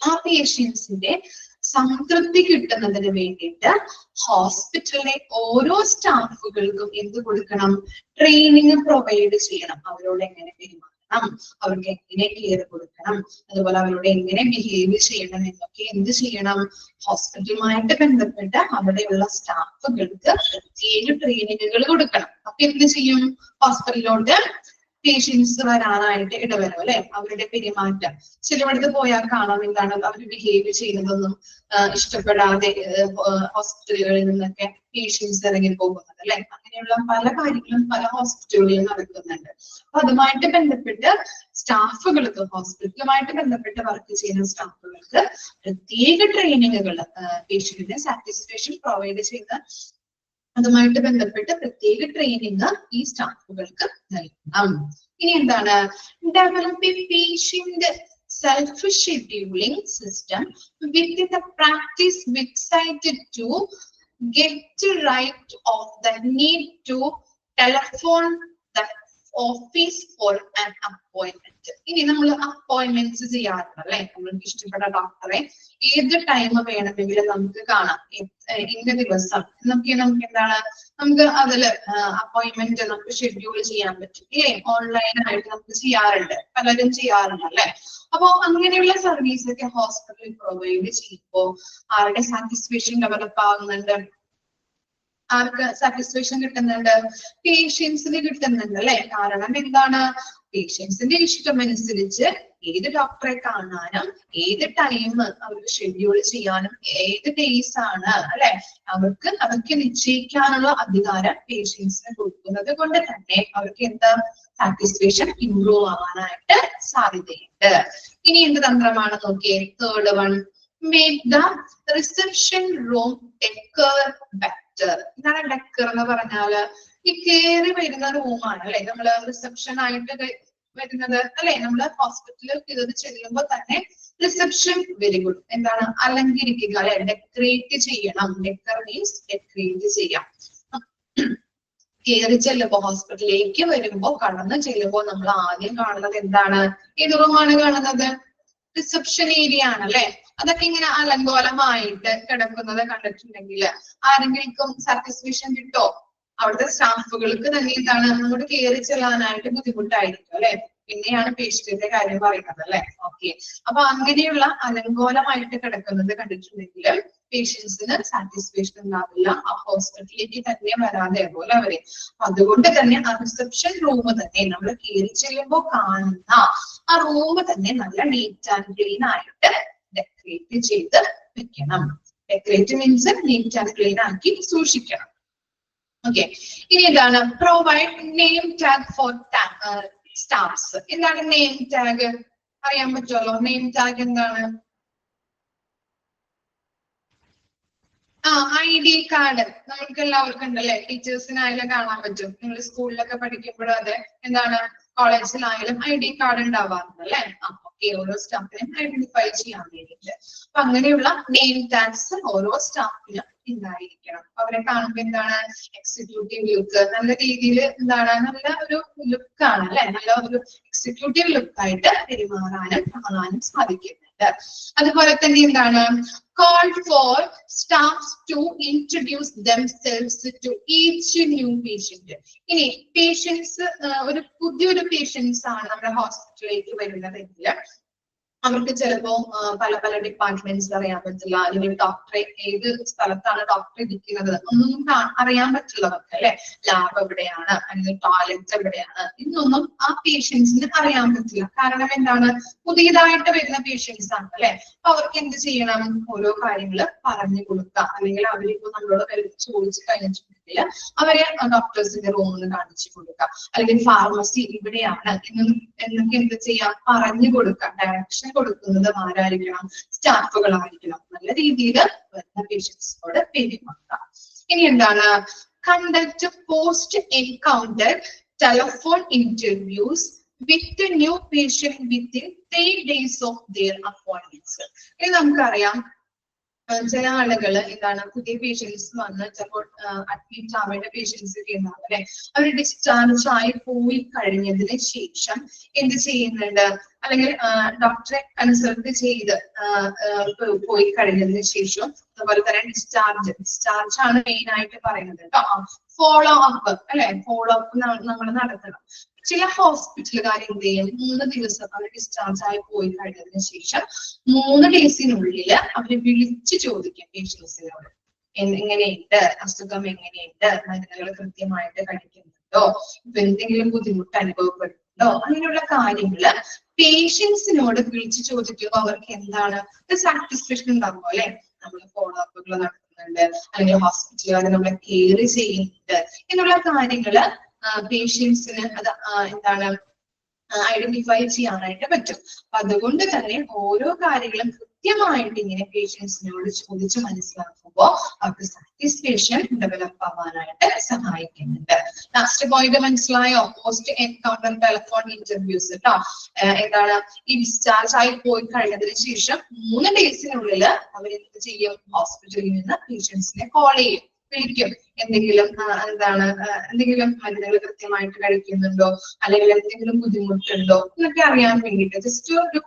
ആ പേഷ്യൻസിന്റെ സംതൃപ്തി കിട്ടുന്നതിന് വേണ്ടിയിട്ട് ഹോസ്പിറ്റലിലെ ഓരോ സ്റ്റാഫുകൾക്കും എന്ത് കൊടുക്കണം? ട്രെയിനിങ് പ്രൊവൈഡ് ചെയ്യണം. അവരോട് എങ്ങനെ പെരുമാറണം, അവർക്ക് എങ്ങനെ കെയർ കൊടുക്കണം, അതുപോലെ അവരോട് എങ്ങനെ ബിഹേവ് ചെയ്യണം എന്നൊക്കെ എന്ത് ചെയ്യണം? ഹോസ്പിറ്റലുമായിട്ട് ബന്ധപ്പെട്ട് അവിടെയുള്ള സ്റ്റാഫുകൾക്ക് പ്രത്യേക ട്രെയിനിങ്ങുകൾ കൊടുക്കണം. അപ്പൊ എന്ത് ചെയ്യും? ഹോസ്പിറ്റലിലോട്ട് പേഷ്യൻസ് വരാനായിട്ട് ഇടവരും അല്ലെ. അവരുടെ പെരുമാറ്റം ചിലയിടത്ത് പോയാൽ കാണാം എന്താണ് അവർ ബിഹേവ് ചെയ്യുന്നതൊന്നും ഇഷ്ടപ്പെടാതെ ഹോസ്പിറ്റലുകളിൽ നിന്നൊക്കെ പേഷ്യൻസ് ഇറങ്ങി പോകുന്നത് അല്ലെ. അങ്ങനെയുള്ള പല കാര്യങ്ങളും പല ഹോസ്പിറ്റലുകളിൽ നടക്കുന്നുണ്ട്. അപ്പൊ അതുമായിട്ട് ബന്ധപ്പെട്ട് സ്റ്റാഫുകൾക്ക്, ഹോസ്പിറ്റലുമായിട്ട് ബന്ധപ്പെട്ട് വർക്ക് ചെയ്യുന്ന സ്റ്റാഫുകൾക്ക് പ്രത്യേക ട്രെയിനിങ്ങുകൾ, പേഷ്യന്റിന്റെ സാറ്റിസ്ഫാക്ഷൻ പ്രൊവൈഡ് ചെയ്യുന്ന അതുമായിട്ട് ബന്ധപ്പെട്ട് പ്രത്യേക ട്രെയിനിങ് ഈ സ്റ്റാഫുകൾക്ക് നൽകണം. ഇനി എന്താണ്? Develop a patient self scheduling system with the practice excited to get right of the need to telephone the office for an appointment. ഇനി നമ്മൾ അപ്പോയിന്റ്മെന്റ്സ് ചെയ്യാറുണ്ട് അല്ലെ. നമ്മൾക്ക് ഇഷ്ടപ്പെട്ട ഡോക്ടറെ ഏത് ടൈം വേണമെങ്കിലും നമുക്ക് കാണാം. ഇന്ന ദിവസം നമുക്ക് എന്താണ് നമുക്ക് അതില് അപ്പോയിന്റ്മെന്റ് നമുക്ക് ഷെഡ്യൂൾ ചെയ്യാൻ പറ്റും ഇല്ലേ. ഓൺലൈനായിട്ട് നമുക്ക് ചെയ്യാറുണ്ട്, പലരും ചെയ്യാറുണ്ട് അല്ലെ. അപ്പൊ അങ്ങനെയുള്ള സർവീസ് ഒക്കെ ഹോസ്പിറ്റലിൽ പ്രൊവൈഡ് ചെയ്യുമ്പോൾ ആരുടെ സാറ്റിസ്ഫാക്ഷൻ ഡെവലപ്പ് ആകുന്നുണ്ട്? ആർക്ക് സാറ്റിസ്ഫാക്ഷൻ കിട്ടുന്നുണ്ട്? പേഷ്യൻസിന് കിട്ടുന്നുണ്ട് അല്ലെ. കാരണം എന്താണ്? പേഷ്യൻസിന്റെ ഇഷ്ടമനുസരിച്ച് ഏത് ഡോക്ടറെ കാണാനും ഏത് ടൈം അവർക്ക് ഷെഡ്യൂൾ ചെയ്യാനും ഏത് ഡേയ്സ് ആണ് അല്ലെ അവർക്ക് അതൊക്കെ നിശ്ചയിക്കാനുള്ള അധികാരം പേഷ്യൻസിന് കൊടുക്കുന്നത് കൊണ്ട് തന്നെ അവർക്ക് എന്താ സാറ്റിസ്ഫാക്ഷൻ ഇംപ്രൂവ് ആവാനായിട്ട് സാധ്യതയുണ്ട്. ഇനി എന്ത് തന്ത്രമാണ് നോക്കിയേ? Third one, make the reception room decor better. ഇതാണ് ഡെക്കർ എന്ന് പറഞ്ഞാല് ഈ കയറി വരുന്ന റൂമാണ് അല്ലെ. നമ്മള് റിസപ്ഷൻ ആയിട്ട് വരുന്നത് അല്ലെ. നമ്മള് ഹോസ്പിറ്റലിൽ കയറി ചെല്ലുമ്പോൾ തന്നെ റിസപ്ഷൻ വെരി ഗുഡ് എന്താണ്? അലങ്കരിക്കുക അല്ലെ, ഡെക്കറേറ്റ് ചെയ്യണം. ഡെക്കർ മീൻസ് ഡെക്കറേറ്റ് ചെയ്യാം. കയറി ചെല്ലുമ്പോ ഹോസ്പിറ്റലിലേക്ക് വരുമ്പോ കടന്നു ചെല്ലുമ്പോ നമ്മൾ ആദ്യം കാണുന്നത് എന്താണ്? ഏത് റൂമാണ് കാണുന്നത്? റിസപ്ഷൻ ഏരിയ ആണ് അല്ലെ. അതൊക്കെ ഇങ്ങനെ അലങ്കോലമായിട്ട് കിടക്കുന്നത് കണ്ടിട്ടുണ്ടെങ്കിൽ ആരെങ്കിലും സാറ്റിസ്ഫാക്ഷൻ കിട്ടോ? അവിടുത്തെ സ്റ്റാഫുകൾക്ക് തന്നെ എന്താണ് അങ്ങോട്ട് കയറി ചെല്ലാനായിട്ട് ബുദ്ധിമുട്ടായിരിക്കും അല്ലെ. പിന്നെയാണ് പേഷ്യന്റിന്റെ കാര്യം പറയുന്നത് അല്ലെ. ഓക്കെ, അപ്പൊ അങ്ങനെയുള്ള അലങ്കോലമായിട്ട് കിടക്കുന്നത് കണ്ടിട്ടുണ്ടെങ്കിൽ പേഷ്യൻസിന് സാറ്റിസ്ഫാക്ഷൻ ഉണ്ടാവില്ല. ആ ഹോസ്പിറ്റലിലേക്ക് തന്നെ വരാതെ പോലെ അവരെ. അതുകൊണ്ട് തന്നെ ആ റിസപ്ഷൻ റൂം തന്നെ നമ്മൾ കയറി ചെല്ലുമ്പോൾ കാണുന്ന ആ റൂം തന്നെ നല്ല നീറ്റ് ആൻഡ് ക്ലീൻ ആയിട്ട് ഡെക്കറേറ്റ് ചെയ്ത് വെക്കണം. Decorate means neat and clean ആക്കി സൂക്ഷിക്കണം. ഓക്കെ, ഇനി എന്താണ്? Provide name tag for staffs. എന്താണ് നെയിം ടാഗ്? അറിയാൻ പറ്റുമല്ലോ. നെയിം ടാഗ് എന്താണ്? ID കാർഡ് നമുക്ക് എല്ലാവർക്കും ഉണ്ടല്ലേ. ടീച്ചേഴ്സിനായാലും കാണാൻ പറ്റും. നിങ്ങൾ സ്കൂളിലൊക്കെ പഠിക്കുമ്പോഴും അതെ, എന്താണ് കോളേജിലായാലും ID കാർഡ് ഉണ്ടാവാറുണ്ട് അല്ലെ. ഓക്കെ, ഓരോ സ്റ്റാഫിനെയും ഐഡന്റിഫൈ ചെയ്യാൻ വേണ്ടിയിട്ട്. അപ്പൊ അങ്ങനെയുള്ള നെയിം ടാഗ്സ് ഓരോ സ്റ്റാഫിനും ഉണ്ടായിരിക്കണം. അവരെ കാണുമ്പോൾ എന്താണ് എക്സിക്യൂട്ടീവ് ലുക്ക്, നല്ല രീതിയിൽ എന്താണ് നല്ല ഒരു ലുക്കാണ് അല്ലെ. നല്ല ഒരു എക്സിക്യൂട്ടീവ് ലുക്കായിട്ട് പെരുമാറാനും കാണാനും സാധിക്കുന്നുണ്ട്. അതുപോലെ തന്നെ എന്താണ് call for staffs to introduce themselves to each new patient. ഇനി പേഷ്യൻസ് ഒരു പുതിയൊരു പേഷ്യൻസ് ആണ് നമ്മുടെ ഹോസ്പിറ്റലിലേക്ക് വരുന്നതെങ്കിൽ അവർക്ക് ചിലപ്പോ പല പല ഡിപ്പാർട്ട്മെന്റ്സ് അറിയാൻ പറ്റില്ല, അല്ലെങ്കിൽ ഡോക്ടറെ ഏത് സ്ഥലത്താണ് ഡോക്ടർ ഇരിക്കുന്നത് ഒന്നും അറിയാൻ പറ്റില്ല അവർക്ക് അല്ലെ. ലാബ് എവിടെയാണ് അല്ലെങ്കിൽ ടോയ്ലറ്റ് എവിടെയാണ് ഇതൊന്നും ആ പേഷ്യൻസിന് അറിയാൻ പറ്റില്ല. കാരണം എന്താണ്, പുതിയതായിട്ട് വരുന്ന പേഷ്യൻസ് ആണ് അല്ലെ. അപ്പൊ അവർക്ക് എന്ത് ചെയ്യണം, ഓരോ കാര്യങ്ങൾ പറഞ്ഞു കൊടുക്കുക, അല്ലെങ്കിൽ അവരിപ്പോ നമ്മളോട് ചോദിച്ചു കഴിഞ്ഞിട്ടുണ്ടെങ്കിൽ അവരെ ഡോക്ടേഴ്സിന്റെ റൂമിൽ കാണിച്ചു കൊടുക്കുക, അല്ലെങ്കിൽ ഫാർമസി ഇവിടെയാണ് എന്നൊക്കെ എന്ത് ചെയ്യാം, പറഞ്ഞു കൊടുക്കുക. ഡയറക്ഷൻ കൊടുക്കുന്നത് ആരായിരിക്കണം, സ്റ്റാഫുകളായിരിക്കണം. നല്ല രീതിയിൽ വരുന്ന പേഷ്യൻസിനോട് പെരുമാറുക. ഇനി എന്താണ്, conduct post encounter telephone interviews with a new patient within 3 days of their appointments. ഇനി നമുക്കറിയാം ചില ആളുകള് എന്താണ്, പുതിയ പേഷ്യൻസ് വന്ന് ചിലപ്പോൾ അഡ്മിറ്റ് ആവേണ്ട പേഷ്യൻസ് ഒക്കെ ഉണ്ടാവും അല്ലെ. അവർ ഡിസ്ചാർജ് ആയി പോയി കഴിഞ്ഞതിന് ശേഷം എന്ത് ചെയ്യുന്നുണ്ട്, അല്ലെങ്കിൽ ഡോക്ടറെ കൺസൾട്ട് ചെയ്ത് പോയി കഴിഞ്ഞതിന് ശേഷം, അതുപോലെ തന്നെ ഡിസ്ചാർജ് ആണ് മെയിൻ ആയിട്ട് പറയുന്നത് കേട്ടോ. ഫോളോ അപ്പ് അല്ലെ, ഫോളോ അപ്പ് നമ്മൾ നടത്തണം. ചില ഹോസ്പിറ്റലുകാർ എന്ത് ചെയ്യും, 3 ദിവസം അവർ ഡിസ്ചാർജ് ആയി പോയി കഴിഞ്ഞതിന് ശേഷം 3 ഡേയ്സിനുള്ളിൽ അവര് വിളിച്ചു ചോദിക്കും പേഷ്യൻസിനോട്, എങ്ങനെയുണ്ട്, അസുഖം എങ്ങനെയുണ്ട്, മരുന്നുകൾ കൃത്യമായിട്ട് കഴിക്കുന്നുണ്ടോ, ഇപ്പൊ എന്തെങ്കിലും ബുദ്ധിമുട്ട് അനുഭവപ്പെടുന്നുണ്ടോ, അങ്ങനെയുള്ള കാര്യങ്ങള് പേഷ്യൻസിനോട് വിളിച്ചു ചോദിക്കുമ്പോൾ അവർക്ക് എന്താണ് ഒരു സാറ്റിസ്ഫാക്ഷൻ ഉണ്ടാകും അല്ലെ. നമ്മൾ ഫോളോ അപ്പുകൾ നടത്തുന്നുണ്ട്, അല്ലെങ്കിൽ ഹോസ്പിറ്റലുകാർ നമ്മളെ കെയർ ചെയ്യുന്നുണ്ട് എന്നുള്ള കാര്യങ്ങള് പേഷ്യൻസിന് അത് എന്താണ് ഐഡന്റിഫൈ ചെയ്യാനായിട്ട് പറ്റും. അപ്പൊ അതുകൊണ്ട് തന്നെ ഓരോ കാര്യങ്ങളും കൃത്യമായിട്ട് ഇങ്ങനെ പേഷ്യൻസിനോട് ചോദിച്ച് മനസ്സിലാക്കുമ്പോൾ അവർക്ക് സാറ്റിസ്ഫാക്ഷൻ ഡെവലപ്പ് ആവാനായിട്ട് സഹായിക്കുന്നുണ്ട്. ലാസ്റ്റ് പോയിന്റ് മനസ്സിലായോ, പോസ്റ്റ് എൻകൗണ്ടർ ടെലിഫോൺ ഇന്റർവ്യൂസ് കേട്ടോ. എന്താണ്, ഈ ഡിസ്ചാർജ് ആയി പോയി കഴിഞ്ഞതിന് ശേഷം 3 ഡേയ്സിനുള്ളിൽ അവരെന്ത് ചെയ്യും, ഹോസ്പിറ്റലിൽ നിന്ന് പേഷ്യൻസിനെ കോൾ ചെയ്യും, വിളിക്കും. എന്തെങ്കിലും എന്തെങ്കിലും മരുന്നുകൾ കൃത്യമായിട്ട് കഴിക്കുന്നുണ്ടോ, അല്ലെങ്കിൽ എന്തെങ്കിലും ബുദ്ധിമുട്ടുണ്ടോ എന്നൊക്കെ അറിയാൻ വേണ്ടിയിട്ട് ജസ്റ്റ് ഒരു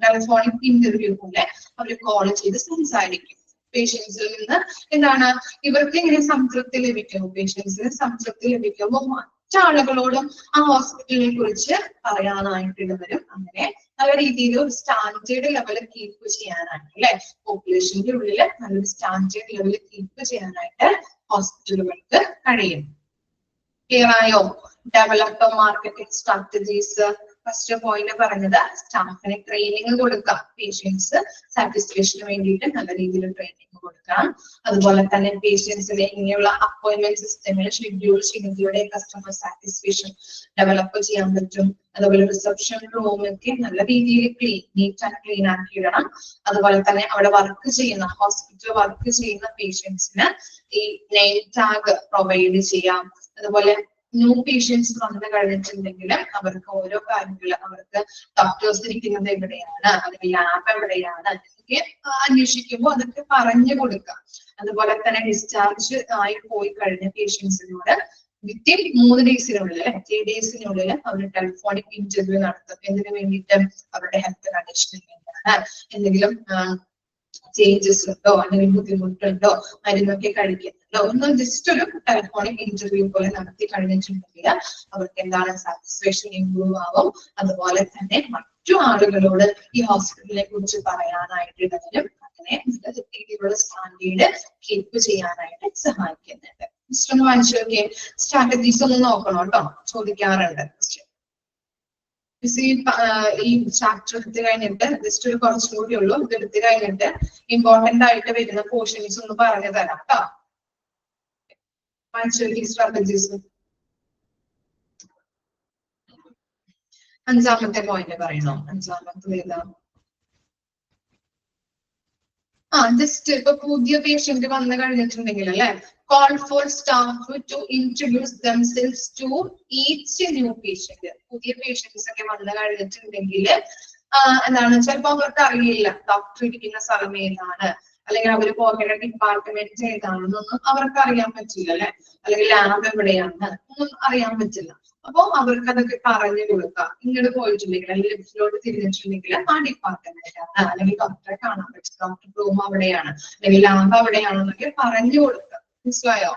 ടെലിഫോണിക് ഇന്റർവ്യൂ പോലെ അവർ കോൾ ചെയ്ത് സംസാരിക്കും. പേഷ്യൻസിൽ നിന്ന് എന്താണ്, ഇവർക്ക് ഇങ്ങനെ സംതൃപ്തി ലഭിക്കും. പേഷ്യൻസിന് സംതൃപ്തി ലഭിക്കുമ്പോൾ മറ്റാളുകളോടും ആ ഹോസ്പിറ്റലിനെ കുറിച്ച് പറയാനായിട്ട് വരും. അങ്ങനെ നല്ല രീതിയിൽ ഒരു സ്റ്റാൻഡേർഡ് ലെവല് കീപ്പ് ചെയ്യാനായിട്ട് അല്ലെ, പോപ്പുലേഷന്റെ ഉള്ളിൽ നല്ലൊരു സ്റ്റാൻഡേർഡ് ലെവല് കീപ്പ് ചെയ്യാനായിട്ട് ഹോസ്പിറ്റലുകൾക്ക് കഴിയും. ക്ലിയർ ആയോ? Develop marketing strategies. First point പറഞ്ഞത് സ്റ്റാഫിന് ട്രെയിനിങ് കൊടുക്കാം, പേഷ്യൻസ് സാറ്റിസ്ഫാക്ഷന് വേണ്ടിയിട്ട് നല്ല രീതിയിൽ ട്രെയിനിങ് കൊടുക്കാം. അതുപോലെ തന്നെ പേഷ്യൻസിനെ ഇങ്ങനെയുള്ള അപ്പോയിന്റ്മെന്റ് സിസ്റ്റങ്ങൾ ഷെഡ്യൂൾ ചെയ്യുന്നതിലൂടെ കസ്റ്റമർ സാറ്റിസ്ഫാക്ഷൻ ഡെവലപ്പ് ചെയ്യാൻ പറ്റും. അതുപോലെ റിസപ്ഷൻ റൂമൊക്കെ നല്ല രീതിയിൽ നീറ്റ് ആൻഡ് ക്ലീൻ ആക്കിയിടണം. അതുപോലെ തന്നെ അവിടെ വർക്ക് ചെയ്യുന്ന ഹോസ്പിറ്റൽ വർക്ക് ചെയ്യുന്ന പേഷ്യൻസിന് ഈ നെയിം ടാഗ് പ്രൊവൈഡ് ചെയ്യാം. അതുപോലെ ന്യൂ പേഷ്യൻസ് വന്നു കഴിഞ്ഞിട്ടുണ്ടെങ്കിൽ അവർക്ക് ഓരോ കാര്യങ്ങൾ, അവർക്ക് ഡോക്ടേഴ്സ് ഇരിക്കുന്നത് എവിടെയാണ്, അല്ലെങ്കിൽ ലാബ് എവിടെയാണ് എന്നൊക്കെ അന്വേഷിക്കുമ്പോൾ അതൊക്കെ പറഞ്ഞു കൊടുക്കാം. അതുപോലെ തന്നെ ഡിസ്ചാർജ് ആയി പോയി കഴിഞ്ഞ പേഷ്യൻസിനോട് വിത്തിൻ 3 ഡേയ്സിനുള്ളിൽ 3 ഡേയ്സിനുള്ളിൽ അവർ ടെലിഫോണിക് ഇന്റർവ്യൂ നടത്തും. എന്തിനു വേണ്ടിയിട്ട്, അവരുടെ ഹെൽത്ത് കണ്ടീഷന് വേണ്ടിയാണ്. എന്തെങ്കിലും ചേഞ്ചസ് ഉണ്ടോ, അല്ലെങ്കിൽ ബുദ്ധിമുട്ടുണ്ടോ, മരുന്നൊക്കെ കഴിക്കുന്നുണ്ടോ ഒന്ന് ജസ്റ്റ് ഒരു ടെലിഫോണിക് ഇന്റർവ്യൂ പോലെ നടത്തി കഴിഞ്ഞിട്ടുണ്ടെങ്കിൽ അവർക്ക് എന്താണ് സാറ്റിസ്ഫാക്ഷൻ ഇംപ്രൂവ് ആവും. അതുപോലെ തന്നെ മറ്റു ആളുകളോട് ഈ ഹോസ്പിറ്റലിനെ കുറിച്ച് പറയാനായിട്ട് ഇതിനും അങ്ങനെ നല്ല രീതിയിലുള്ള സ്റ്റാൻഡേർഡ് കീപ്പ് ചെയ്യാനായിട്ട് സഹായിക്കുന്നുണ്ട്. ജസ്റ്റ് ഒന്ന് വായിച്ചു നോക്കിയേ, സ്ട്രാറ്റജീസ് ഒന്ന് നോക്കണം കേട്ടോ, ചോദിക്കാറുണ്ട്. ഈ ചാപ്റ്റർ എടുത്തു കഴിഞ്ഞിട്ട് ജസ്റ്റ് ഒരു കുറച്ചും കൂടി ഉള്ളൂ, ഇത് എടുത്തു കഴിഞ്ഞിട്ട് ഇമ്പോർട്ടന്റ് ആയിട്ട് വരുന്ന പോർഷൻസ് ഒന്ന് പറഞ്ഞു തരാം കേട്ടോ. സ്ട്രാറ്റജീസ് 5ാമത്തെ പോയിന്റ് പറയണോ? 5ാമത്തെ ഏതാ? ജസ്റ്റ് ഇപ്പൊ പുതിയ പേഷ്യന്റ് വന്നു കഴിഞ്ഞിട്ടുണ്ടെങ്കിൽ അല്ലെ, call for staff to introduce themselves to each new patient. പുതിയ പേഷ്യൻസ് ഒക്കെ വന്നു കഴിഞ്ഞിട്ടുണ്ടെങ്കിൽ എന്താണ്, ചിലപ്പോ അവർക്ക് അറിയില്ല ഡോക്ടർ ഇരിക്കുന്ന സ്ഥലം ഏതാണ്, അല്ലെങ്കിൽ അവർ പോകേണ്ട ഡിപ്പാർട്ട്മെന്റ് ഏതാണെന്നൊന്നും അവർക്ക് അറിയാൻ പറ്റില്ല അല്ലെ, അല്ലെങ്കിൽ ലാബ് എവിടെയാണ് ഒന്നും അറിയാൻ പറ്റില്ല. അപ്പൊ അവർക്ക് അതൊക്കെ പറഞ്ഞു കൊടുക്കാം. ഇങ്ങോട്ട് പോയിട്ടുണ്ടെങ്കിൽ അല്ലെങ്കിൽ ലെഫ്റ്റിലോട്ട് തിരിഞ്ഞിട്ടുണ്ടെങ്കിൽ ആ ഡിപ്പാർട്ട്മെന്റിലാണ്, അല്ലെങ്കിൽ ഡോക്ടറെ കാണാൻ പറ്റും, ഡോക്ടർ റൂം അവിടെയാണ്, അല്ലെങ്കിൽ ലാബ് അവിടെയാണെന്നൊക്കെ പറഞ്ഞു കൊടുക്കാം. മനസ്സിലായോ?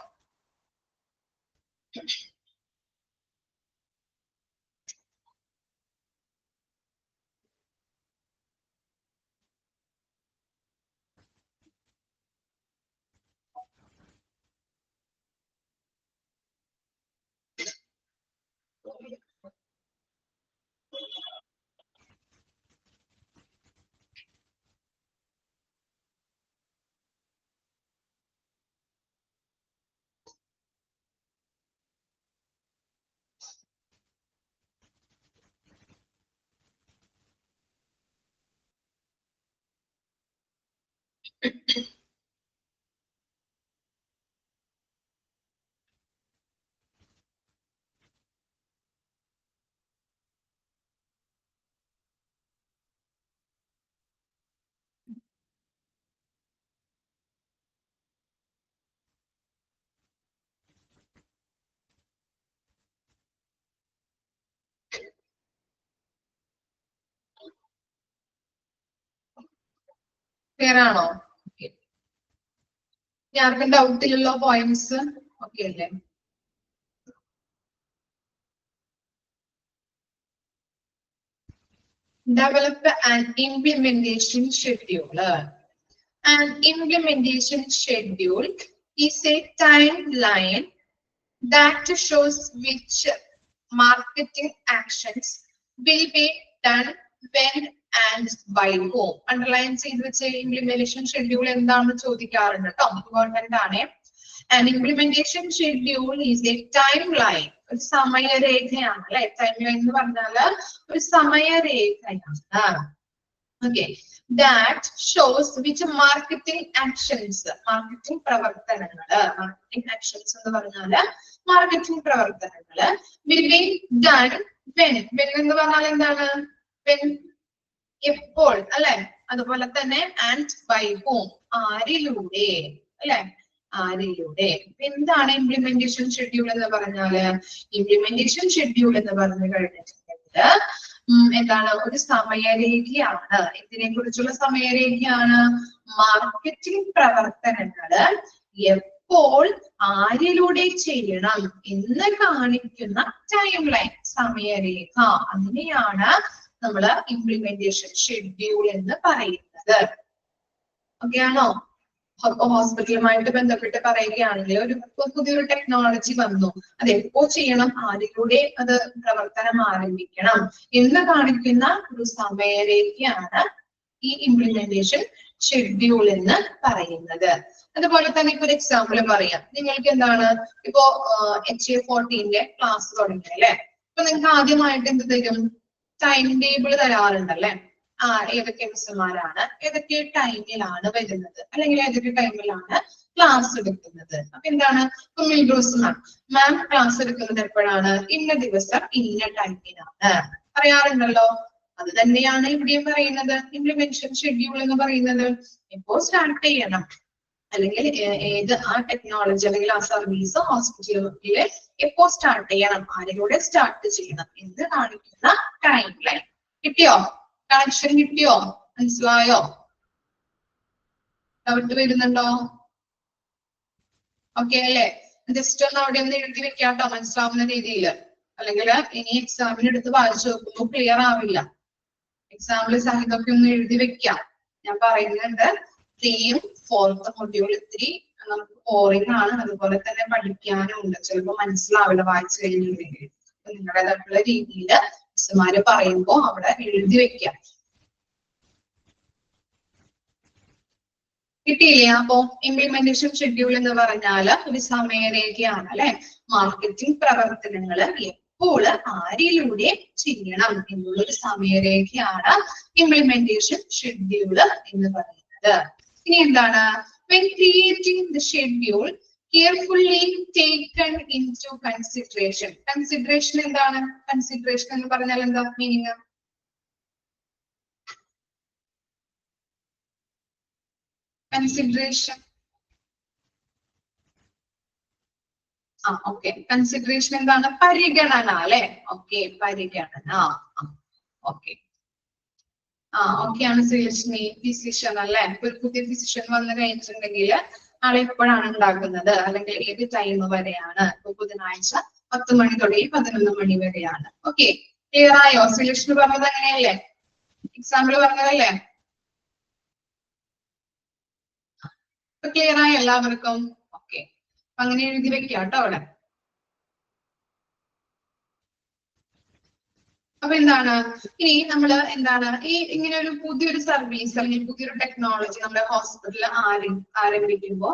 ക്ലിയർ ആണോ? ആർക്കും ഡൗട്ട് ഇല്ലല്ലോ? പോയിന്റ്സ് ഓക്കെ അല്ലേ? Develop an implementation schedule. An implementation schedule is a timeline that shows which marketing actions will be done when and by whom. Underline ചെയ്ത് വെച്ച implementation schedule എന്താണെന്ന് ചോദിക്കാറുണ്ട് കേട്ടോ. ഇമ്പോർട്ടന്റ് ആണ്. An implementation schedule is a timeline. ഒരു സമയരേഖയാണ് അല്ലെ? Timeline എന്ന് പറഞ്ഞാല് ഒരു സമയരേഖയാണ്. Okay, that shows which marketing actions, marketing പ്രവർത്തനങ്ങള്, marketing actions എന്ന് പറഞ്ഞാല് marketing പ്രവർത്തനങ്ങള് will be done when. When എന്ന് പറഞ്ഞാൽ എന്താണ്? When, എപ്പോൾ അല്ലെ? അതുപോലെ തന്നെ and by whom, ആരിലൂടെ അല്ലെ? ആരിലൂടെ. എന്താണ് ഇംപ്ലിമെന്റേഷൻ ഷെഡ്യൂൾ എന്ന് പറഞ്ഞാല്? ഇംപ്ലിമെന്റേഷൻ ഷെഡ്യൂൾ എന്ന് പറഞ്ഞു കഴിഞ്ഞിട്ടുണ്ടെങ്കിൽ എന്താണ്? ഒരു സമയരേഖയാണ്. ഇതിനെ കുറിച്ചുള്ള സമയരേഖയാണ് മാർക്കറ്റിംഗ് പ്രവർത്തനങ്ങള് എപ്പോൾ ആരിലൂടെ ചെയ്യണം എന്ന് കാണിക്കുന്ന ടൈം ലൈൻ, സമയരേഖ. അതിനെയാണ് നമ്മള് ഇംപ്ലിമെന്റേഷൻ ഷെഡ്യൂൾ എന്ന് പറയുന്നത്. ഓക്കെ ആണോ? ഹോസ്പിറ്റലുമായിട്ട് ബന്ധപ്പെട്ട് പറയുകയാണെങ്കിൽ ഒരു പുതിയൊരു ടെക്നോളജി വന്നു, അത് എപ്പോ ചെയ്യണം, ആരിലൂടെ അത് പ്രവർത്തനം ആരംഭിക്കണം എന്ന് കാണിക്കുന്ന ഒരു സമയരേഖയാണ് ഈ ഇംപ്ലിമെന്റേഷൻ ഷെഡ്യൂൾ എന്ന് പറയുന്നത്. അതുപോലെ തന്നെ ഇപ്പൊ ഒരു എക്സാമ്പിൾ പറയാം. നിങ്ങൾക്ക് എന്താണ് ഇപ്പോ HA14 ക്ലാസ് തുടങ്ങി അല്ലെ? ഇപ്പൊ നിങ്ങൾക്ക് ആദ്യമായിട്ട് എന്ത് തരും? ടൈം ടേബിൾ തരാറുണ്ടല്ലേ? ഏതൊക്കെ മിസ്സുമാരാണ് ഏതൊക്കെ ടൈമിലാണ് വരുന്നത്, അല്ലെങ്കിൽ ഏതൊക്കെ ടൈമിലാണ് ക്ലാസ് എടുക്കുന്നത്. അപ്പൊ എന്താണ്? ഇപ്പൊ മിൽഡ്രോസ് മാം ക്ലാസ് എടുക്കുന്നത് എപ്പോഴാണ്? ഇന്ന ദിവസം ഇന്ന ടൈമിലാണ് പറയാറുണ്ടല്ലോ. അത് തന്നെയാണ് ഇവിടെയും പറയുന്നത് ഇംപ്ലിമെന്റേഷൻ ഷെഡ്യൂൾ എന്ന് പറയുന്നത്. എപ്പോ സ്റ്റാർട്ട് ചെയ്യണം, അല്ലെങ്കിൽ ഏത് ആ ടെക്നോളജി അല്ലെങ്കിൽ ആ സർവീസ് ഹോസ്പിറ്റലില് എപ്പോ സ്റ്റാർട്ട് ചെയ്യണം, ആരിലൂടെ സ്റ്റാർട്ട് ചെയ്യണം എന്ന് കാണിക്കുന്ന ടൈം ലൈൻ. കിട്ടിയോ? കണക്ഷൻ കിട്ടിയോ? മനസ്സിലായോ? ഡൗട്ട് വരുന്നുണ്ടോ? ഓക്കെ അല്ലേ? ജസ്റ്റ് ഒന്ന് അവിടെ ഒന്ന് എഴുതി വെക്കാട്ടോ, മനസ്സിലാവുന്ന രീതിയിൽ. അല്ലെങ്കിൽ ഇനി എക്സാമിന് എടുത്ത് വായിച്ചു നോക്കുമ്പോൾ ക്ലിയർ ആവില്ല. എക്സാമ്പിൾ സഹിതമൊക്കെ ഒന്ന് എഴുതി വെക്കാം. ഞാൻ പറയുന്നുണ്ട് 3യും 4th മൊഡ്യൂൾ ഇത്തിരി നമുക്ക് ബോറിംഗ് ആണ്, അതുപോലെ തന്നെ പഠിക്കാനും ഉണ്ട്. ചിലപ്പോൾ മനസ്സിലാവില്ല വായിച്ചു കഴിഞ്ഞിട്ടുണ്ടെങ്കിൽ. നിങ്ങളുടേതായിട്ടുള്ള രീതിയിൽ മിസ്സുമാര് പറയുമ്പോ അവിടെ എഴുതി വെക്കാം. കിട്ടിയില്ലേ? അപ്പോ ഇംപ്ലിമെന്റേഷൻ ഷെഡ്യൂൾ എന്ന് പറഞ്ഞാല് ഒരു സമയരേഖയാണ് അല്ലെ? മാർക്കറ്റിംഗ് പ്രവർത്തനങ്ങള് എപ്പോൾ ആരിലൂടെ ചെയ്യണം എന്നുള്ളൊരു സമയരേഖയാണ് ഇംപ്ലിമെന്റേഷൻ ഷെഡ്യൂൾ എന്ന് പറയുന്നത്. ഇനി എന്താണ്? When creating the schedule, carefully taken into consideration. Consideration എന്താണ്? Consideration എന്ന് പറഞ്ഞാൽ എന്താ മീനിങ്? Consideration. ഓക്കെ. കൺസിഡറേഷൻ എന്താണ്? പരിഗണന അല്ലെ? ഓക്കെ, പരിഗണന. ഓക്കെ. ഓക്കെ ആണ് ശ്രീലക്ഷ്മി. ഫിസിഷ്യൻ അല്ലെ? ഒരു പുതിയ ഫിസിഷ്യൻ വന്നു കഴിഞ്ഞിട്ടുണ്ടെങ്കിൽ ആളെ എപ്പോഴാണ് ഉണ്ടാക്കുന്നത്, അല്ലെങ്കിൽ ഏത് ടൈം വരെയാണ്? ഇപ്പൊ ബുധനാഴ്ച 10 മണി തുടങ്ങി 11 മണി വരെയാണ്. ഓക്കെ, ക്ലിയർ ആയോ? ശ്രീലക്ഷ്മി പറഞ്ഞത് അങ്ങനെയല്ലേ? എക്സാമ്പിൾ പറഞ്ഞതല്ലേ? ക്ലിയർ ആയോ എല്ലാവർക്കും? ഓക്കെ, അങ്ങനെ എഴുതി വെക്കാം കേട്ടോ അവിടെ. അപ്പൊ എന്താണ് ഇനി നമ്മള് എന്താണ് ഈ ഇങ്ങനെ ഒരു പുതിയൊരു സർവീസ് അല്ലെങ്കിൽ പുതിയൊരു ടെക്നോളജി നമ്മുടെ ഹോസ്പിറ്റലിൽ ആരംഭിക്കുമ്പോ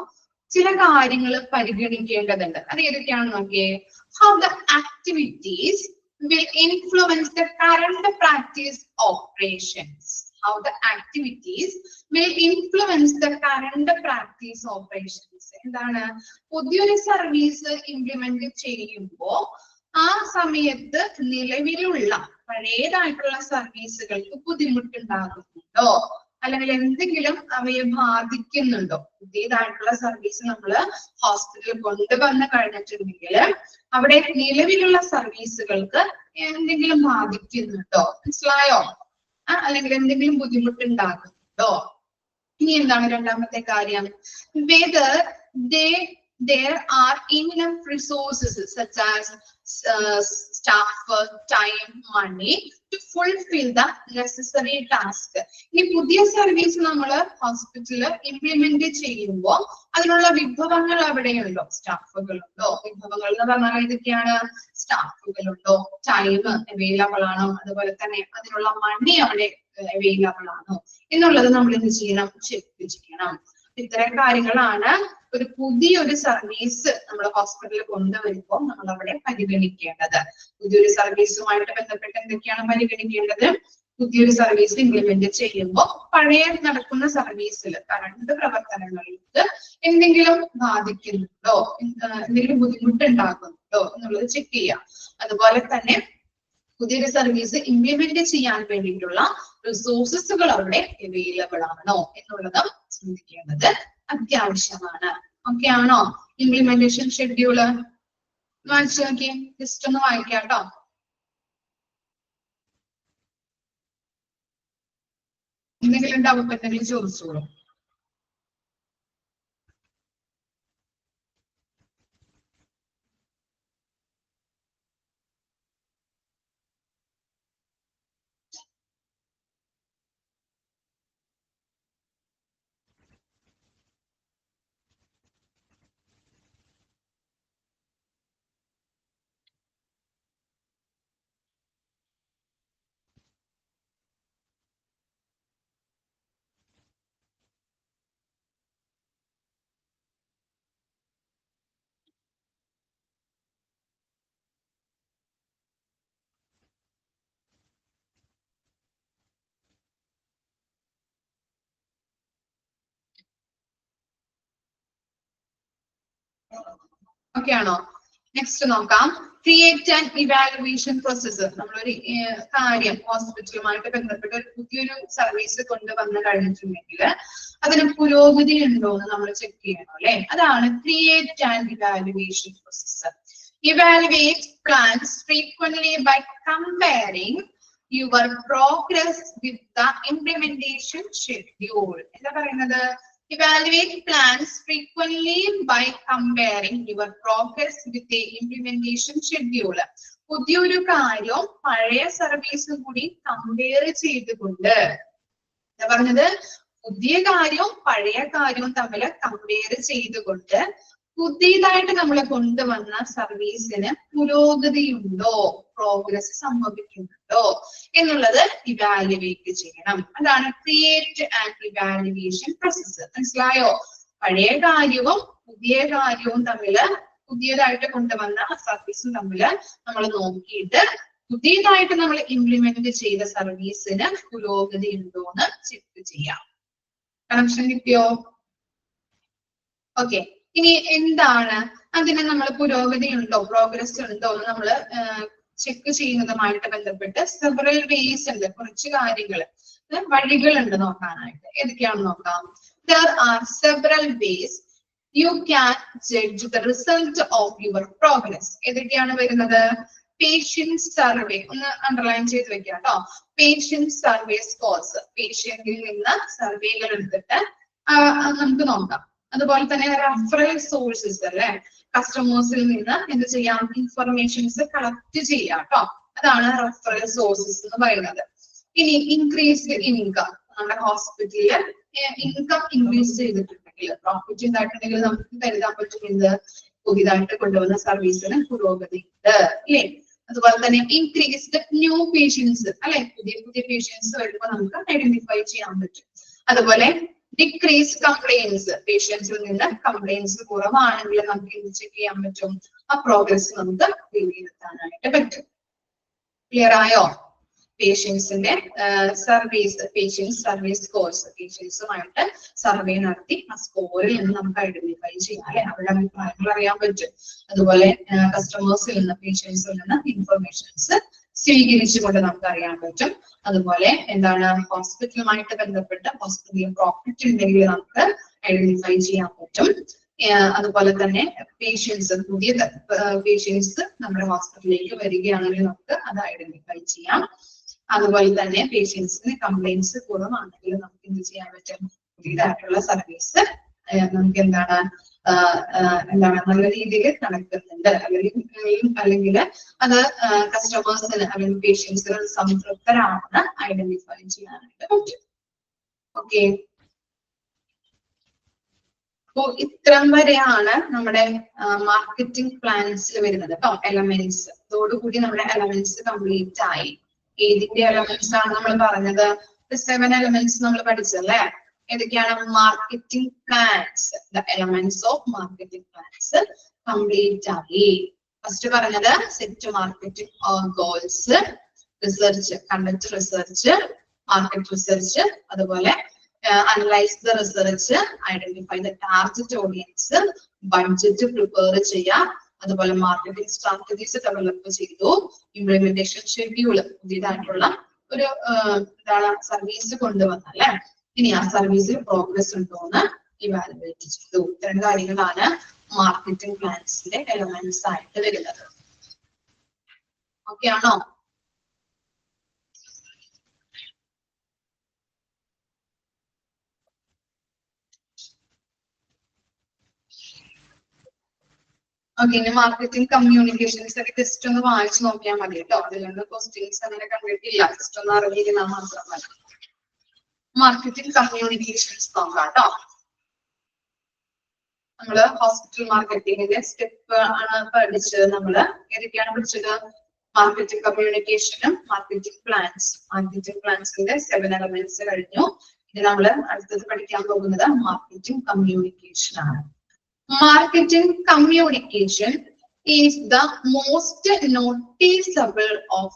ചില കാര്യങ്ങൾ പരിഗണിക്കേണ്ടതുണ്ട്. അത് ഏതൊക്കെയാണെന്ന് നോക്കിയേ. How the activities will influence the current practice operations. how the activities will influence the current practice operations. എന്താണ് പുതിയൊരു സർവീസ് ഇംപ്ലിമെന്റ് ചെയ്യുമ്പോൾ ആ സമയത്ത് നിലവിലുള്ള പഴയതായിട്ടുള്ള സർവീസുകൾക്ക് ബുദ്ധിമുട്ടുണ്ടാകുന്നുണ്ടോ, അല്ലെങ്കിൽ എന്തെങ്കിലും അവയെ ബാധിക്കുന്നുണ്ടോ? പുതിയതായിട്ടുള്ള സർവീസ് നമ്മൾ ഹോസ്പിറ്റലിൽ കൊണ്ടുവന്ന് കഴിഞ്ഞിട്ടുണ്ടെങ്കിൽ അവിടെ നിലവിലുള്ള സർവീസുകൾക്ക് എന്തെങ്കിലും ബാധിക്കുന്നുണ്ടോ? മനസ്സിലായോ? അല്ലെങ്കിൽ എന്തെങ്കിലും ബുദ്ധിമുട്ടുണ്ടാകുന്നുണ്ടോ? ഇനി എന്താണ് രണ്ടാമത്തെ കാര്യം? whether there are enough resources such as staff, time, money to fulfill the necessary task. ഈ പുതിയ സർവീസ് നമ്മൾ ഹോസ്പിറ്റലിൽ ഇംപ്ലിമെന്റ് ചെയ്യുമ്പോൾ അതിനുള്ള വിഭവങ്ങൾ അവിടെയുണ്ടോ? സ്റ്റാഫുകളുണ്ടോ? വിഭവങ്ങൾ എന്ന് പറഞ്ഞാൽ ഇതൊക്കെയാണ്. സ്റ്റാഫുകളുണ്ടോ, ടൈം അവൈലബിൾ ആണോ, അതുപോലെ തന്നെ അതിനുള്ള മണി അവിടെ അവൈലബിൾ ആണോ എന്നുള്ളത് നമ്മൾ എന്ത് ചെയ്യണം? ചെക്ക് ചെയ്യണം. ഇത്തരം കാര്യങ്ങളാണ് ഒരു പുതിയൊരു സർവീസ് നമ്മൾ ഹോസ്പിറ്റലിൽ കൊണ്ടുവരുമ്പോൾ നമ്മൾ അവിടെ പരിഗണിക്കേണ്ടത്. പുതിയൊരു സർവീസുമായിട്ട് ബന്ധപ്പെട്ട് എന്തൊക്കെയാണ് പരിഗണിക്കേണ്ടത്? പുതിയൊരു സർവീസ് ഇംപ്ലിമെന്റ് ചെയ്യുമ്പോൾ പഴയ നടക്കുന്ന സർവീസിൽ കറണ്ട് പ്രവർത്തനങ്ങൾക്ക് എന്തെങ്കിലും ബാധിക്കുന്നുണ്ടോ, എന്തെങ്കിലും ബുദ്ധിമുട്ടുണ്ടാകുന്നുണ്ടോ എന്നുള്ളത് ചെക്ക് ചെയ്യാം. അതുപോലെ തന്നെ പുതിയൊരു സർവീസ് ഇംപ്ലിമെന്റ് ചെയ്യാൻ വേണ്ടിയിട്ടുള്ള റിസോഴ്സസുകൾ അവിടെ അവൈലബിൾ ആണോ എന്നുള്ളത് ചിന്തിക്കേണ്ടത് അത്യാവശ്യമാണ്. ഓക്കെ ആണോ? ഇംപ്ലിമെന്റേഷൻ ഷെഡ്യൂള് വായിച്ചു നോക്കിയേ, ജസ്റ്റ് ഒന്ന് വായിക്കാം കേട്ടോ. എന്തെങ്കിലും ഡൗട്ട് എന്തെങ്കിലും ചോദിച്ചോളൂ. ഓക്കെ ആണോ? നെക്സ്റ്റ് നോക്കാം. Create and evaluation process. നമ്മളൊരു കാര്യം ഹോസ്പിറ്റലുമായിട്ട് ബന്ധപ്പെട്ട് ഒരു പുതിയൊരു സർവീസ് കൊണ്ടുവന്ന് കഴിഞ്ഞിട്ടുണ്ടെങ്കിൽ അതിന് പുരോഗതി ഉണ്ടോ എന്ന് നമ്മൾ ചെക്ക് ചെയ്യണം അല്ലെ. അതാണ് create and evaluation process. Evaluate plans frequently by comparing your progress with the implementation schedule. എന്താ പറയുന്നത്? Evaluate plans frequently by comparing your progress with the implementation schedule. പുതിയൊരു കാര്യം പഴയ സർവീസ് കൂടി കമ്പയർ ചെയ്തുകൊണ്ട്, എന്താ പറഞ്ഞത്? പുതിയ കാര്യവും പഴയ കാര്യവും തമ്മിൽ കമ്പയർ ചെയ്തുകൊണ്ട് പുതിയതായിട്ട് നമ്മൾ കൊണ്ടുവന്ന സർവീസിന് പുരോഗതിയുണ്ടോ, പ്രോഗ്രസ് സംഭവിക്കുന്നുണ്ടോ എന്നുള്ളത് ഇവാലുവേറ്റ് ചെയ്യണം. അതാണ് ക്രിയേറ്റ് ആൻഡ് ഇവാലുവേഷൻ പ്രോസസ്സ്. മനസ്സിലായോ? പഴയ കാര്യവും പുതിയ കാര്യവും തമ്മില്, പുതിയതായിട്ട് കൊണ്ടുവന്ന സർവീസും തമ്മില് നമ്മൾ നോക്കിയിട്ട് പുതിയതായിട്ട് നമ്മൾ ഇംപ്ലിമെന്റ് ചെയ്ത സർവീസിന് പുരോഗതി ഉണ്ടോ എന്ന് ചെക്ക് ചെയ്യാം. കണക്ഷൻ കിട്ടിയോ? ഓക്കെ. ഇനി എന്താണ് അതിന് നമ്മൾ പുരോഗതി ഉണ്ടോ, പ്രോഗ്രസ് ഉണ്ടോ എന്ന് നമ്മൾ ചെക്ക് ചെയ്യുന്നതുമായിട്ട് ബന്ധപ്പെട്ട് സെവറൽ വേസ് ഉണ്ട്, കുറച്ച് കാര്യങ്ങൾ, വഴികളുണ്ട് നോക്കാനായിട്ട്. ഏതൊക്കെയാണെന്ന് നോക്കാം. There are several ways you can judge the result of your progress. ഏതൊക്കെയാണ് വരുന്നത്? പേഷ്യന്റ് സർവേ, ഒന്ന് അണ്ടർലൈൻ ചെയ്ത് വെക്കാം കേട്ടോ. പേഷ്യന്റ് സർവേ സ്കോർസ്, പേഷ്യന്റിൽ നിന്ന് സർവേകൾ എടുത്തിട്ട് നമുക്ക് നോക്കാം. അതുപോലെ തന്നെ റെഫറൽ സോഴ്സസ് അല്ലെ, കസ്റ്റമേഴ്സിൽ നിന്ന് എന്ത് ചെയ്യാം? ഇൻഫർമേഷൻസ് കളക്ട് ചെയ്യാം കേട്ടോ. അതാണ് റെഫറൽ സോഴ്സസ് എന്ന് പറയുന്നത്. ഇനി ഇൻക്രീസ്ഡ് ഇൻകം, നമ്മുടെ ഹോസ്പിറ്റലിൽ ഇൻകം ഇൻക്രീസ് ചെയ്തിട്ടുണ്ടെങ്കിൽ, പ്രോഫിറ്റ് ഉണ്ടായിട്ടുണ്ടെങ്കിൽ നമുക്ക് കരുതാൻ പറ്റുന്നത് പുതിയതായിട്ട് കൊണ്ടുവന്ന സർവീസിന് പുരോഗതി ഉണ്ട് അല്ലേ. അതുപോലെ തന്നെ ഇൻക്രീസ്ഡ് ന്യൂ പേഷ്യൻസ് അല്ലെ, പുതിയ പുതിയ പേഷ്യൻസ് വരുമ്പോൾ നമുക്ക് ഐഡന്റിഫൈ ചെയ്യാൻ പറ്റും. അതുപോലെ ഡിക്രീസ് കംപ്ലൈൻസ്, പേഷ്യൻസിൽ നിന്ന് കംപ്ലൈൻസ് കുറവാണെങ്കിൽ നമുക്ക് എന്ത് ചെക്ക് ചെയ്യാൻ പറ്റും? ആ പ്രോഗ്രസ് നമുക്ക് വിലയിരുത്താനായിട്ട് പറ്റും. ക്ലിയർ ആയോ? പേഷ്യൻസിന്റെ സർവീസ്, പേഷ്യൻസ് സർവീസ് സ്കോർസ്, പേഷ്യൻസുമായിട്ട് സർവേ നടത്തി ആ സ്കോറിൽ നിന്ന് നമുക്ക് ഐഡന്റിഫൈ ചെയ്യാം അല്ലെ, അവരുടെ അഭിപ്രായങ്ങൾ അറിയാൻ പറ്റും. അതുപോലെ കസ്റ്റമേഴ്സിൽ നിന്ന്, പേഷ്യൻസിൽ നിന്ന് ഇൻഫർമേഷൻസ് സ്വീകരിച്ചുകൊണ്ട് നമുക്ക് അറിയാൻ പറ്റും. അതുപോലെ എന്താണ്, ഹോസ്പിറ്റലുമായിട്ട് ബന്ധപ്പെട്ട ഹോസ്പിറ്റലിൽ പ്രോഫിറ്റ് ഉണ്ടെങ്കിൽ നമുക്ക് ഐഡന്റിഫൈ ചെയ്യാൻ പറ്റും. അതുപോലെ തന്നെ പേഷ്യൻസ്, പുതിയ പേഷ്യൻസ് നമ്മുടെ ഹോസ്പിറ്റലിലേക്ക് വരികയാണെങ്കിൽ നമുക്ക് അത് ഐഡന്റിഫൈ ചെയ്യാം. അതുപോലെ തന്നെ പേഷ്യൻസിന് കംപ്ലൈൻസ് കുറവാണെങ്കിൽ നമുക്ക് എന്ത് ചെയ്യാൻ പറ്റും, പുതിയതായിട്ടുള്ള സർവീസ് നമുക്ക് എന്താണ് നല്ല രീതിയിൽ നടക്കുന്നുണ്ട് അല്ലെങ്കിൽ അത് കസ്റ്റമേഴ്സിന് അല്ലെങ്കിൽ പേഷ്യൻസിന് സംതൃപ്തരാണെന്ന് ഐഡന്റിഫൈ ചെയ്യാനായിട്ട് പറ്റും. ഓക്കെ, അപ്പോ ഇത്രം വരെയാണ് നമ്മുടെ മാർക്കറ്റിംഗ് പ്ലാൻസിൽ വരുന്നത് കേട്ടോ, എലമെന്റ്സ്. ഇതോടുകൂടി നമ്മുടെ എലമെന്റ്സ് കംപ്ലീറ്റ് ആയി. ഏതിന്റെ എലമെന്റ്സ് ആണ് നമ്മൾ പറഞ്ഞത്? 7 എലമെന്റ്സ് നമ്മൾ പഠിച്ചല്ലേ. ഏതൊക്കെയാണ്? Marketing plans, the elements of marketing plans complete ആയി. ഫസ്റ്റ് പറഞ്ഞത് set marketing goals, research, conduct research, market research, അതുപോലെ analyze the research, identify the target audience, budget prepare ചെയ്യാം, അതുപോലെ മാർക്കറ്റിംഗ് സ്ട്രാറ്റജീസ് ഡെവലപ്പ് ചെയ്തു, ഇംപ്ലിമെന്റേഷൻ ഷെഡ്യൂൾ, പുതിയതായിട്ടുള്ള ഒരു service കൊണ്ടുവന്നല്ലേ, ഇനി ആ സർവീസിൽ പ്രോഗ്രസ് ഉണ്ടോ എന്ന് ഇവാലുവേറ്റ് ചെയ്തു. ഇത്തരം കാര്യങ്ങളാണ് മാർക്കറ്റിംഗ് പ്ലാൻസിന്റെ എലമെന്റ്സ് ആയിട്ട് വരുന്നത്. ഓക്കെ ആണോ? ഓക്കെ, ഇനി മാർക്കറ്റിംഗ് കമ്മ്യൂണിക്കേഷൻസ് ഒക്കെ ജസ്റ്റ് ഒന്ന് വായിച്ചു നോക്കിയാൽ മതി കേട്ടോ. അതിലൊന്നും ക്വസ്റ്റ്യൻസ് അങ്ങനെ കണ്ടിട്ടില്ല, ജസ്റ്റ് ഒന്ന് അറിഞ്ഞിരുന്നാൽ മാത്രം മതി. മാർക്കറ്റിംഗ് കമ്മ്യൂണിക്കേഷൻസ് നോക്കാം കേട്ടോ. നമ്മള് ഹോസ്പിറ്റൽ മാർക്കറ്റിംഗിന്റെ സ്റ്റെപ്പ് ആണ് പഠിച്ചത്. നമ്മള് ഏതൊക്കെയാണ് പഠിച്ചത്? മാർക്കറ്റിംഗ് കമ്മ്യൂണിക്കേഷനും മാർക്കറ്റിംഗ് പ്ലാൻസ്. മാർക്കറ്റിംഗ് പ്ലാൻസിന്റെ 7 എലമെന്റ്സ് കഴിഞ്ഞു. ഇനി നമ്മള് അടുത്തത് പഠിക്കാൻ പോകുന്നത് മാർക്കറ്റിംഗ് കമ്മ്യൂണിക്കേഷൻ ആണ്. Marketing communication is the most noticeable of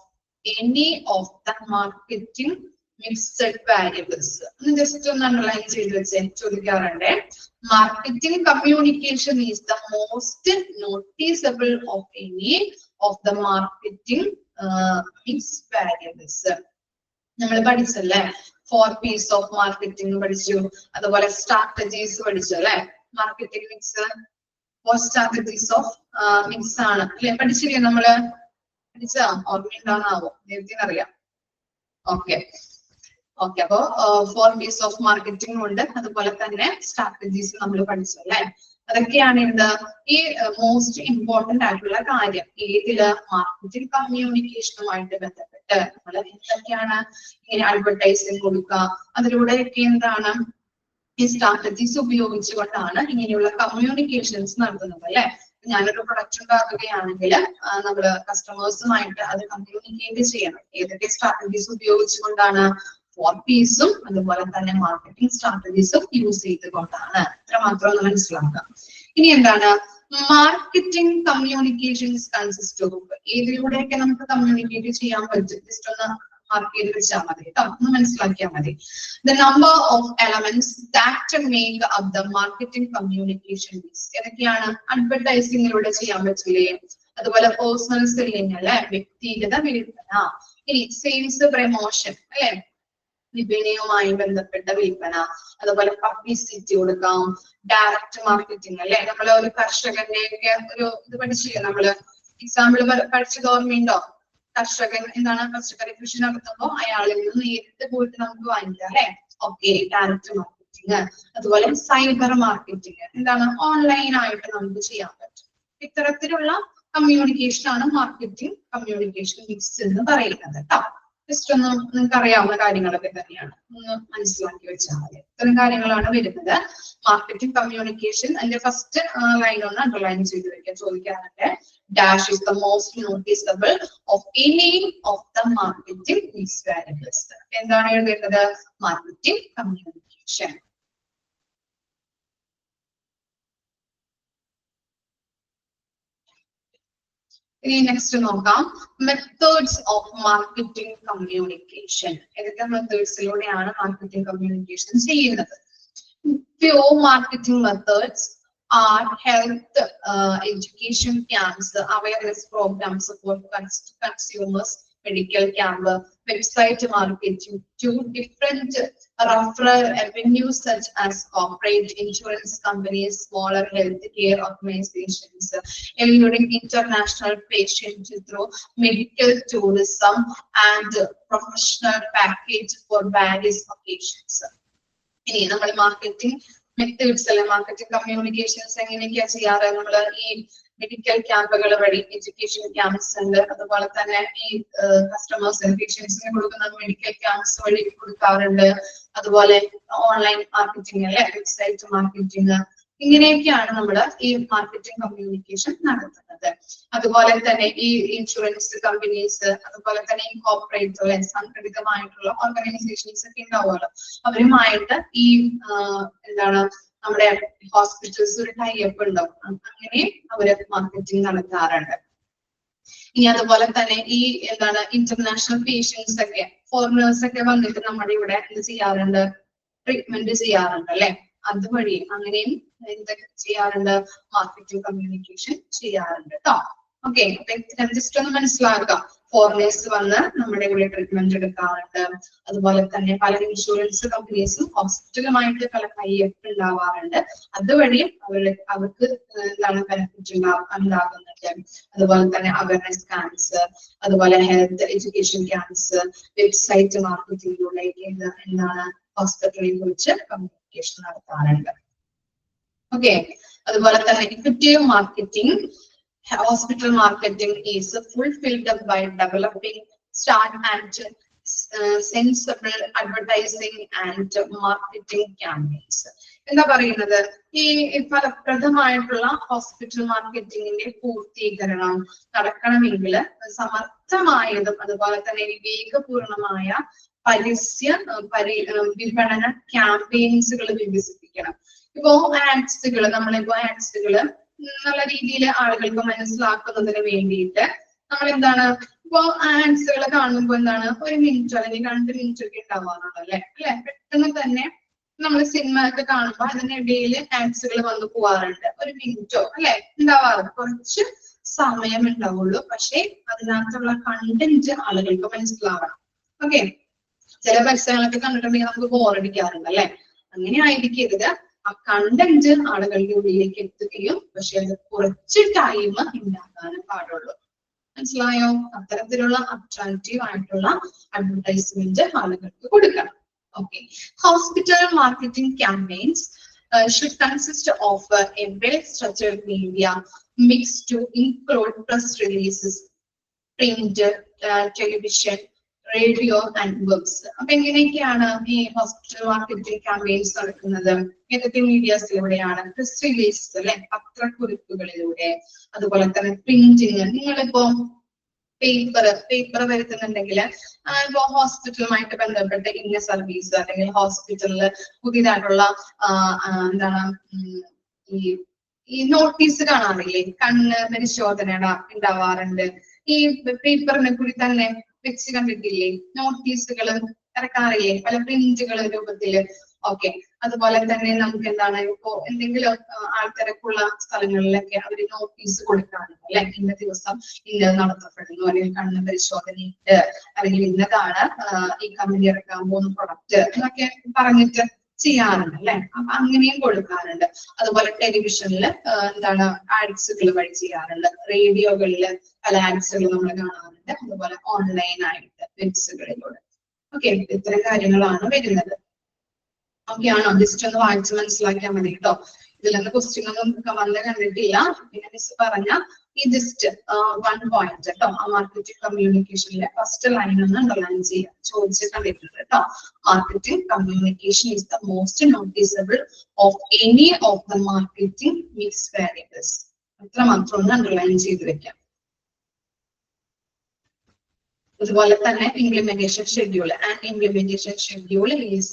any of the marketing mixed variables. Just to underline ചോദിക്കാറുണ്ട്. Marketing communication is the most noticeable of any of the marketing mixed variables. നമ്മൾ പഠിച്ചല്ലേ, 4 P's of marketing പഠിച്ചു, അതുപോലെ strategies പഠിച്ചു അല്ലെ. Marketing mix, strategies of mix ആണ് അല്ലെ, പഠിച്ചില്ലേ നമ്മള്? പഠിച്ചാ ഓർമ്മയുണ്ടാവുന്നാവോ? നേരത്തെ അറിയാം. ഓക്കെ ഓക്കെ, അപ്പോ 4 P's ഓഫ് മാർക്കറ്റിംഗ് ഉണ്ട്, അതുപോലെ തന്നെ സ്ട്രാറ്റജീസ് നമ്മൾ പഠിച്ചു അല്ലെ. അതൊക്കെയാണ് എന്ത്, ഈ മോസ്റ്റ് ഇമ്പോർട്ടന്റ് ആയിട്ടുള്ള കാര്യം. ഏതില്? മാർക്കറ്റിംഗ് കമ്മ്യൂണിക്കേഷനുമായിട്ട് ബന്ധപ്പെട്ട് നമ്മൾ എന്തൊക്കെയാണ് ഇങ്ങനെ അഡ്വർടൈസിങ് കൊടുക്കുക, അതിലൂടെയൊക്കെ എന്താണ് ഈ സ്ട്രാറ്റജീസ് ഉപയോഗിച്ചുകൊണ്ടാണ് ഇങ്ങനെയുള്ള കമ്മ്യൂണിക്കേഷൻസ് നടത്തുന്നത് അല്ലെ. ഞാനൊരു പ്രൊഡക്റ്റ് ഉണ്ടാക്കുകയാണെങ്കിൽ നമ്മള് കസ്റ്റമേഴ്സുമായിട്ട് അത് കമ്മ്യൂണിക്കേറ്റ് ചെയ്യണം. ഏതൊക്കെ സ്ട്രാറ്റജീസ് ഉപയോഗിച്ചുകൊണ്ടാണ്? 4 P'സും അതുപോലെ തന്നെ മാർക്കറ്റിംഗ് സ്ട്രാറ്റജീസും യൂസ് ചെയ്തുകൊണ്ടാണ്. ഇത്ര മാത്രം ഒന്ന് മനസ്സിലാക്കാം. ഇനി എന്താണ് മാർക്കറ്റിംഗ് കമ്മ്യൂണിക്കേഷൻസ് കൺസിസ്റ്റ് ഓഫ്? ഏതിലൂടെയൊക്കെ നമുക്ക് കമ്മ്യൂണിക്കേറ്റ് ചെയ്യാൻ പറ്റും? ജസ്റ്റ് ഒന്ന് മാർക്ക് ചെയ്ത് വെച്ചാൽ മതി കേട്ടോ, ഒന്ന് മനസ്സിലാക്കിയാൽ മതി. The number of elements that make up the marketing communication mix. ഏതൊക്കെയാണ്? അഡ്വർടൈസിംഗിലൂടെ ചെയ്യാൻ പറ്റില്ലേ, അതുപോലെ പേഴ്സണൽ സെല്ലിംഗ് അല്ലെ, വ്യക്തിഗത വിൽപ്പന, ഇനി സെയിൽസ് പ്രമോഷൻ അല്ലെ, വിപണിയുമായി ബന്ധപ്പെട്ട വിൽപ്പന, അതുപോലെ പബ്ലിസിറ്റി കൊടുക്കാം, ഡയറക്റ്റ് മാർക്കറ്റിംഗ് അല്ലെ. നമ്മള് ഒരു കർഷകന്റെ ഒക്കെ ഒരു ഇത് പഠിച്ചില്ലേ നമ്മള്, എക്സാമ്പിൾ പഠിച്ചത് ഓർമ്മയുണ്ടോ? കർഷകൻ എന്താണ്, പച്ചക്കറി കൃഷി നടത്തുമ്പോൾ അയാളിൽ നിന്ന് നേരിട്ട് പോയിട്ട് നമുക്ക് വാങ്ങിക്കാം അല്ലെ. Okay, direct marketing. അതുപോലെ സൈബർ മാർക്കറ്റിംഗ് എന്താണ്, ഓൺലൈൻ ആയിട്ട് നമുക്ക് ചെയ്യാൻ പറ്റും. ഇത്തരത്തിലുള്ള കമ്മ്യൂണിക്കേഷൻ ആണ് മാർക്കറ്റിംഗ് കമ്മ്യൂണിക്കേഷൻ മിക്സ് എന്ന് പറയുന്നത് കേട്ടോ. ജസ്റ്റ് ഒന്ന് നിങ്ങൾക്ക് അറിയാവുന്ന കാര്യങ്ങളൊക്കെ തന്നെയാണ്, ഒന്ന് മനസ്സിലാക്കി വെച്ചാൽ മതി. ഇത്തരം കാര്യങ്ങളാണ് വരുന്നത് മാർക്കറ്റിംഗ് കമ്മ്യൂണിക്കേഷൻ. അതിന്റെ ഫസ്റ്റ് ലൈൻ ഒന്ന് അണ്ടർലൈൻ ചെയ്ത് വെക്കാൻ ചോദിക്കാറുണ്ട്. Dash is the most noticeable of any of the marketing mix variables. എന്താണ് എഴുതേണ്ടത്? Marketing communication. ഇനി നെക്സ്റ്റ് നോക്കാം, മെത്തേഡ്സ് ഓഫ് മാർക്കറ്റിംഗ് കമ്മ്യൂണിക്കേഷൻ. ഏതൊക്കെ മെത്തേഡ്സിലൂടെയാണ് മാർക്കറ്റിംഗ് കമ്മ്യൂണിക്കേഷൻ ചെയ്യുന്നത്? Few marketing methods are health education camps, awareness programs for consumers, medical camp, website marketing, two different referral avenues such as corporate insurance companies, smaller healthcare organizations, including international patients through medical tourism and professional package for various occasions. ഇനി നമ്മൾ marketing methods അല്ലെ, marketing communications എങ്ങനെയൊക്കെയാ ചെയ്യാറ്? നമ്മൾ ഈ medical ക്യാമ്പുകൾ വഴി, education camps ഉണ്ട്, അതുപോലെ തന്നെ ഈ കസ്റ്റമേഴ്സിന് പേഷ്യൻസിന് കൊടുക്കുന്ന മെഡിക്കൽ ക്യാമ്പ്സ് വഴി കൊടുക്കാറുണ്ട്. അതുപോലെ ഓൺലൈൻ മാർക്കറ്റിംഗ് അല്ലെ, വെബ്സൈറ്റ് മാർക്കറ്റിംഗ്, ഇങ്ങനെയൊക്കെയാണ് നമ്മൾ ഈ മാർക്കറ്റിംഗ് കമ്മ്യൂണിക്കേഷൻ നടത്തുന്നത്. അതുപോലെ തന്നെ ഈ ഇൻഷുറൻസ് കമ്പനീസ്, അതുപോലെ തന്നെ ഈ കോർപ്പറേറ്റ് അല്ലെ, സംഘടിതമായിട്ടുള്ള ഓർഗനൈസേഷൻസ് ഒക്കെ ഉണ്ടാവുമല്ലോ, അവരുമായിട്ട് ഈ എന്താണ് നമ്മുടെ ഹോസ്പിറ്റൽസ് ഒരു ടൈപ്പ് ഉണ്ടാവും, അങ്ങനെ അവര് മാർക്കറ്റിംഗ് നടത്താറുണ്ട്. ഇനി അതുപോലെ തന്നെ ഈ എന്താണ് ഇന്റർനാഷണൽ പേഷ്യൻസ് ഒക്കെ, ഫോറിനേഴ്സ് ഒക്കെ വന്നിട്ട് നമ്മുടെ ഇവിടെ എന്ത് ചെയ്യാറുണ്ട്? ട്രീറ്റ്മെന്റ് ചെയ്യാറുണ്ട് അല്ലെ, അതുവഴി അങ്ങനെയും എന്തൊക്കെ ചെയ്യാറുണ്ട്? മാർക്കറ്റിംഗ് കമ്മ്യൂണിക്കേഷൻ ചെയ്യാറുണ്ട് കേട്ടോ. ഓക്കെ, ജസ്റ്റ് ഒന്ന് മനസ്സിലാക്കുക. ഫോറിനേഴ്സ് വന്ന് നമ്മുടെ ഇവിടെ ട്രീറ്റ്മെന്റ് എടുക്കാറുണ്ട്. അതുപോലെ തന്നെ പല ഇൻഷുറൻസ് കമ്പനീസും ഹോസ്പിറ്റലുമായിട്ട് പല കയ്യൊപ്പ് ഉണ്ടാവാറുണ്ട്. അതുവഴി അവർക്ക് എന്താണ് ബെനിഫിറ്റ് ഉണ്ടാകുന്നുണ്ട്. അതുപോലെ തന്നെ അവയർനെസ് ക്യാമ്പ്സ്, അതുപോലെ ഹെൽത്ത് എഡ്യൂക്കേഷൻ ക്യാമ്പ്സ്, വെബ്സൈറ്റ് മാർക്കറ്റിംഗിലൂടെ എന്താണ് ഹോസ്പിറ്റലിനെ കുറിച്ച് കമ്മ്യൂണിക്കേഷൻ നടത്താറുണ്ട്. ഓക്കെ, അതുപോലെ തന്നെ effective marketing, hospital marketing is fulfilled by developing smart and sensible advertising and marketing campaigns. എന്താ പറയുന്നത്? ഈ ഫലപ്രദമായിട്ടുള്ള ഹോസ്പിറ്റൽ മാർക്കറ്റിംഗിന്റെ പൂർത്തീകരണം നടക്കണമെങ്കിൽ സമർത്ഥമായതും അതുപോലെ തന്നെ വിവേകപൂർണമായ വിപണന ക്യാമ്പയിൻസുകൾ വികസിപ്പിക്കണം. ഇപ്പോ ആഡ്സുകൾ, നമ്മളിപ്പോ ആഡ്സുകള് നല്ല രീതിയിൽ ആളുകൾക്ക് മനസ്സിലാക്കുന്നതിന് വേണ്ടിയിട്ട് നമ്മൾ എന്താണ്, ഇപ്പൊ ആഡ്സുകൾ കാണുമ്പോൾ എന്താണ്, 1 മിനിറ്റ് അല്ലെങ്കിൽ 2 മിനിറ്റ് ഒക്കെ ഉണ്ടാവാറുണ്ട് അല്ലെ. പെട്ടെന്ന് തന്നെ നമ്മൾ സിനിമ ഒക്കെ കാണുമ്പോൾ അതിനിടയിൽ ആഡ്സുകൾ വന്നു പോവാറുണ്ട്. 1 മിനിറ്റോ അല്ലെ ഉണ്ടാവാറുണ്ട്, കുറച്ച് സമയം ഉണ്ടാവുള്ളൂ. പക്ഷെ അതിനകത്തുള്ള കണ്ടന്റ് ആളുകൾക്ക് മനസ്സിലാവണം. ഓക്കെ, ചില പരസ്യങ്ങളൊക്കെ കണ്ടിട്ടുണ്ടെങ്കിൽ നമുക്ക് ബോറടിക്കാറുണ്ട് അല്ലെ. അങ്ങനെ ആയിരിക്കരുത്. ആ കണ്ടന്റ് ആളുകളുടെ ഉള്ളിലേക്ക് എത്തുകയും പക്ഷെ അത് കുറച്ച് ടൈം ഉണ്ടാക്കാനും പാടുള്ളൂ. മനസ്സിലായോ? അത്തരത്തിലുള്ള അട്രാക്റ്റീവ് ആയിട്ടുള്ള അഡ്വർടൈസ്മെന്റ് ആളുകൾക്ക് കൊടുക്കണം. Okay, hospital marketing campaigns should consist of a well-structured media mix to include press releases, print, television, radio and webs. അപ്പൊ എങ്ങനെയൊക്കെയാണ് ഈ ഹോസ്പിറ്റൽ മാർക്കറ്റിംഗ് ക്യാമ്പയിൻസ് നടക്കുന്നത്? ഏതൊക്കെ മീഡിയാസിലൂടെയാണ്? പ്രസ് റിലീസ് അല്ലെ, പത്രക്കുറിപ്പുകളിലൂടെ, അതുപോലെ തന്നെ പ്രിന്റിങ്. നിങ്ങളിപ്പോ പേപ്പർ വരുത്തുന്നുണ്ടെങ്കിൽ ഇപ്പോ ഹോസ്പിറ്റലുമായിട്ട് ബന്ധപ്പെട്ട ഇന്ന സർവീസ് അല്ലെങ്കിൽ ഹോസ്പിറ്റലില് പുതിയതായിട്ടുള്ള എന്താണ് ഈ നോട്ടീസ് കാണാറില്ലേ? കണ്ണ് പരിശോധന ഉണ്ടാവാറുണ്ട്. ഈ പേപ്പറിനെ കൂടി തന്നെ വെച്ച് കണ്ടിട്ടില്ലേ? നോട്ടീസുകൾ ഇറക്കാറില്ലേ പല പ്രിന്റുകൾ രൂപത്തില്? ഓക്കെ, അതുപോലെ തന്നെ നമുക്ക് എന്താണ്, ഇപ്പോ എന്തെങ്കിലും ആൾത്തിരക്കുള്ള സ്ഥലങ്ങളിലൊക്കെ അവര് നോട്ടീസ് കൊടുക്കാറുണ്ട് അല്ലെ. ഇന്ന ദിവസം ഇന്നത് നടത്തപ്പെടുന്നു, അല്ലെങ്കിൽ കണ്ണ് പരിശോധനയുണ്ട്, അല്ലെങ്കിൽ ഇന്നതാണ് ഈ കമ്പനി ഇറക്കാൻ പോകുന്ന പ്രൊഡക്റ്റ് എന്നൊക്കെ പറഞ്ഞിട്ട് ചെയ്യാറുണ്ട് അല്ലെ. അപ്പൊ അങ്ങനെയും കൊടുക്കാറുണ്ട്. അതുപോലെ ടെലിവിഷനിൽ എന്താണ് ആഡ്സുകൾ വഴി ചെയ്യാറുണ്ട്. റേഡിയോകളിൽ പല ആഡ്സുകൾ നമ്മൾ കാണാറുണ്ട്. അതുപോലെ ഓൺലൈൻ ആയിട്ട് വെബ്സുകളിലൂടെ. ഓക്കെ, ഇത്തരം കാര്യങ്ങളാണ് വരുന്നത്. ഓക്കെ ആണോ? ജസ്റ്റ് ഒന്ന് വായിച്ച് മനസ്സിലാക്കിയാൽ മതി കേട്ടോ. ഇതിലൊന്നും ക്വസ്റ്റ്യൻ ഒന്നും വന്ന് കണ്ടിട്ടില്ല. പിന്നെ മിസ് പറഞ്ഞ ഈ ജസ്റ്റ് 1 പോയിന്റ് കേട്ടോ, ആ മാർക്കറ്റിംഗ് കമ്മ്യൂണിക്കേഷനിലെ ഫസ്റ്റ് ലൈൻ ഒന്ന് അണ്ടർലൈൻ ചെയ്യാം. ചോദിച്ച് കണ്ടിട്ടുണ്ട് കേട്ടോ. Marketing communication is the most noticeable of any of the marketing mix variables. അത്ര മാത്രം ഒന്ന് അണ്ടർലൈൻ ചെയ്ത് വെക്കാം. അതുപോലെ തന്നെ implementation schedule. And implementation schedule is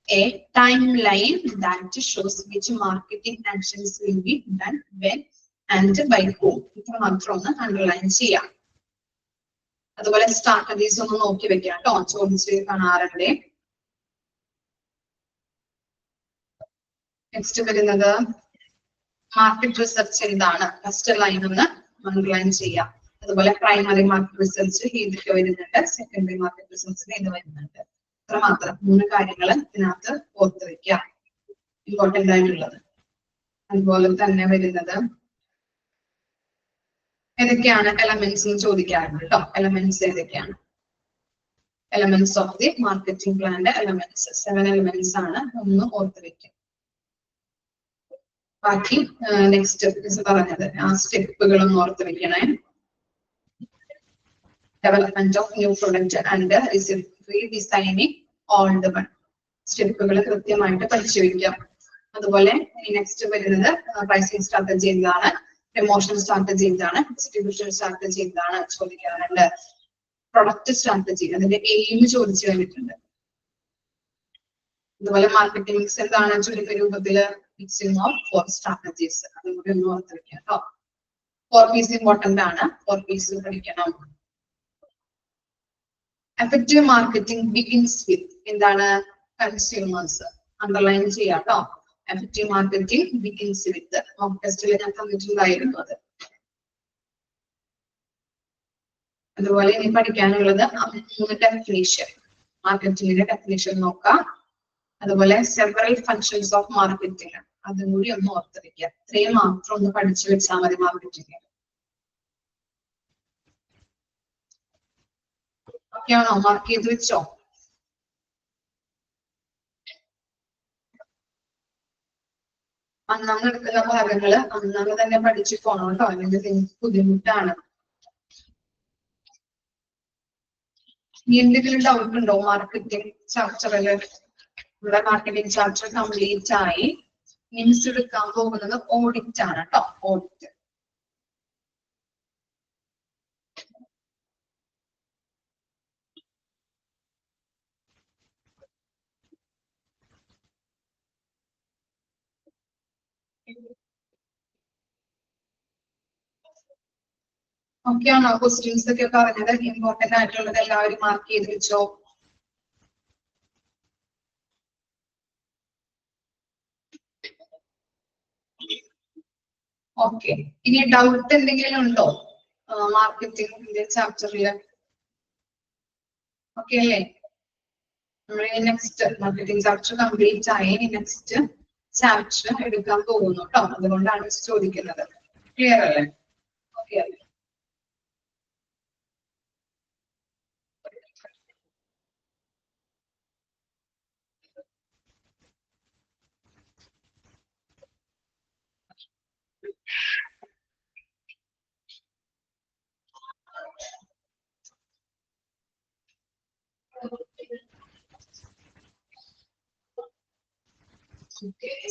a timeline that shows which marketing actions will be done when and by whom. ഇത്ര മാത്രം ഒന്ന് അണ്ടർലൈൻ ചെയ്യാം. അതുപോലെ സ്ട്രാറ്റജീസ് ഒന്ന് നോക്കി വെക്കാം കേട്ടോ, ചോദിച്ച് കാണാറുണ്ട്. നെക്സ്റ്റ് വരുന്നത് മാർക്കറ്റ് റിസർച്ച് എന്താണ്, ഫസ്റ്റ് ലൈൻ ഒന്ന് അണ്ടർലൈൻ ചെയ്യാം. അതുപോലെ പ്രൈമറി മാർക്കറ്റ് റിസർച്ച് ഏതൊക്കെ വരുന്നുണ്ട്, സെക്കൻഡറി മാർക്കറ്റ് റിസർച്ചിന് ഇത് വരുന്നുണ്ട്. ഇത്ര മാത്രം 3 കാര്യങ്ങൾ ഇതിനകത്ത് ഓർത്ത് വെക്കാം, ഇമ്പോർട്ടന്റ് ആയിട്ടുള്ളത്. അതുപോലെ തന്നെ വരുന്നത് ഏതൊക്കെയാണ് എലമെന്റ്സ് എന്ന് ചോദിക്കാറുണ്ട് കേട്ടോ. എലമെന്റ്സ് ഏതൊക്കെയാണ്, എലമെന്റ്സ് ഓഫ് ദി മാർക്കറ്റിംഗ് പ്ലാന്റെ എലമെന്റ്സ് 7 എലമെന്റ്സ് ആണ്, ഒന്ന് ഓർത്ത് വെക്കാം. ബാക്കി നെക്സ്റ്റ് പറഞ്ഞത് ആ സ്റ്റെപ്പുകളൊന്നും ഓർത്ത് വെക്കണേ. Development of new product and redesigning old one. സ്റ്റെപ്പുകൾ കൃത്യമായിട്ട് പഠിച്ചു വെക്കാം. അതുപോലെ നെക്സ്റ്റ് വരുന്നത് പ്രൈസിംഗ് സ്ട്രാറ്റജി എന്താണ്, പ്രൊമോഷൻ സ്ട്രാറ്റജി എന്താണ്, ഡിസ്ട്രിബ്യൂഷൻ സ്ട്രാറ്റജി എന്താണ് ചോദിക്കാറുണ്ട്. പ്രൊഡക്റ്റ് സ്ട്രാറ്റജി അതിന്റെ എയിം ചോദിച്ചു കഴിഞ്ഞിട്ടുണ്ട്. അതുപോലെ മാർക്കറ്റിംഗ് മിക്സ് എന്താണ്, ചുരുക്ക രൂപത്തില് മിക്സിംഗ് ഓഫ് 4 സ്ട്രാറ്റജീസ്. അതും കൂടി ഒന്ന് ഓർത്ത് വെക്കാം കേട്ടോ. 4 P's ഇമ്പോർട്ടന്റ് ആണ്, 4 P's പഠിക്കണം. എഫക്റ്റീവ് മാർക്കറ്റിംഗ് ബിഗിൻസ് വിത്ത് എന്താണ്, കൺസ്യൂമേഴ്സ്. അണ്ടർലൈൻ ചെയ്യാം കേട്ടോ. Effective marketing begins with mock ടെസ്റ്റിൽ ഞാൻ തന്നിട്ടുണ്ടായിരുന്നു അത്. അതുപോലെ ഇനി പഠിക്കാനുള്ളത് 3 ഡെഫിനിഷൻ, മാർക്കറ്റിംഗിന്റെ ഡെഫിനിഷൻ നോക്കാം. അതുപോലെ സെവറൽ ഫങ്ഷൻസ് ഓഫ് മാർക്കറ്റിംഗ്, അതും കൂടി ഒന്ന് ഓർത്ത് വെക്കുക. ഇത്രയും മാത്രം ഒന്ന് പഠിച്ചു വെച്ചാൽ മതി മാർക്കറ്റിംഗ്. ഓക്കെ ആണോ, മാർക്ക് ചെയ്ത് വെച്ചോ? അന്നാന്ന് എടുക്കുന്ന ഭാഗങ്ങള് അന്നാന്ന് തന്നെ പഠിച്ചു പോണം കേട്ടോ, അല്ലെങ്കിൽ നിങ്ങൾക്ക് ബുദ്ധിമുട്ടാണ്. ഇനി എന്തെങ്കിലും ഡൗട്ട് ഉണ്ടോ മാർക്കറ്റിംഗ് ചാപ്റ്ററില്? ഇവിടെ മാർക്കറ്റിംഗ് ചാപ്റ്റർ കംപ്ലീറ്റ് ആയി. നെക്സ്റ്റ് എടുക്കാൻ പോകുന്നത് ഓഡിറ്റ് ആണ് കേട്ടോ, ഓഡിറ്റ്. ഓക്കെ ആണോ? ക്വസ്റ്റ്യൻസ് ഒക്കെ പറഞ്ഞത് ഇമ്പോർട്ടന്റ് ആയിട്ടുള്ളത് എല്ലാവരും മാർക്ക് ചെയ്ത് വെച്ചോ. ഓക്കെ, ഇനി ഡൗട്ട് എന്തെങ്കിലും ഉണ്ടോ മാർക്കറ്റിംഗിന്റെ ചാപ്റ്ററില്? ഓക്കെ അല്ലേ? നമ്മൾ നെക്സ്റ്റ് മാർക്കറ്റിംഗ് ചാപ്റ്റർ കംപ്ലീറ്റ് ആയി. നെക്സ്റ്റ് ചാപ്റ്റർ എടുക്കാൻ പോകുന്നു കേട്ടോ, അതുകൊണ്ടാണ് ചോദിക്കുന്നത്. ക്ലിയർ അല്ലേ? ഓക്കെ അല്ലേ?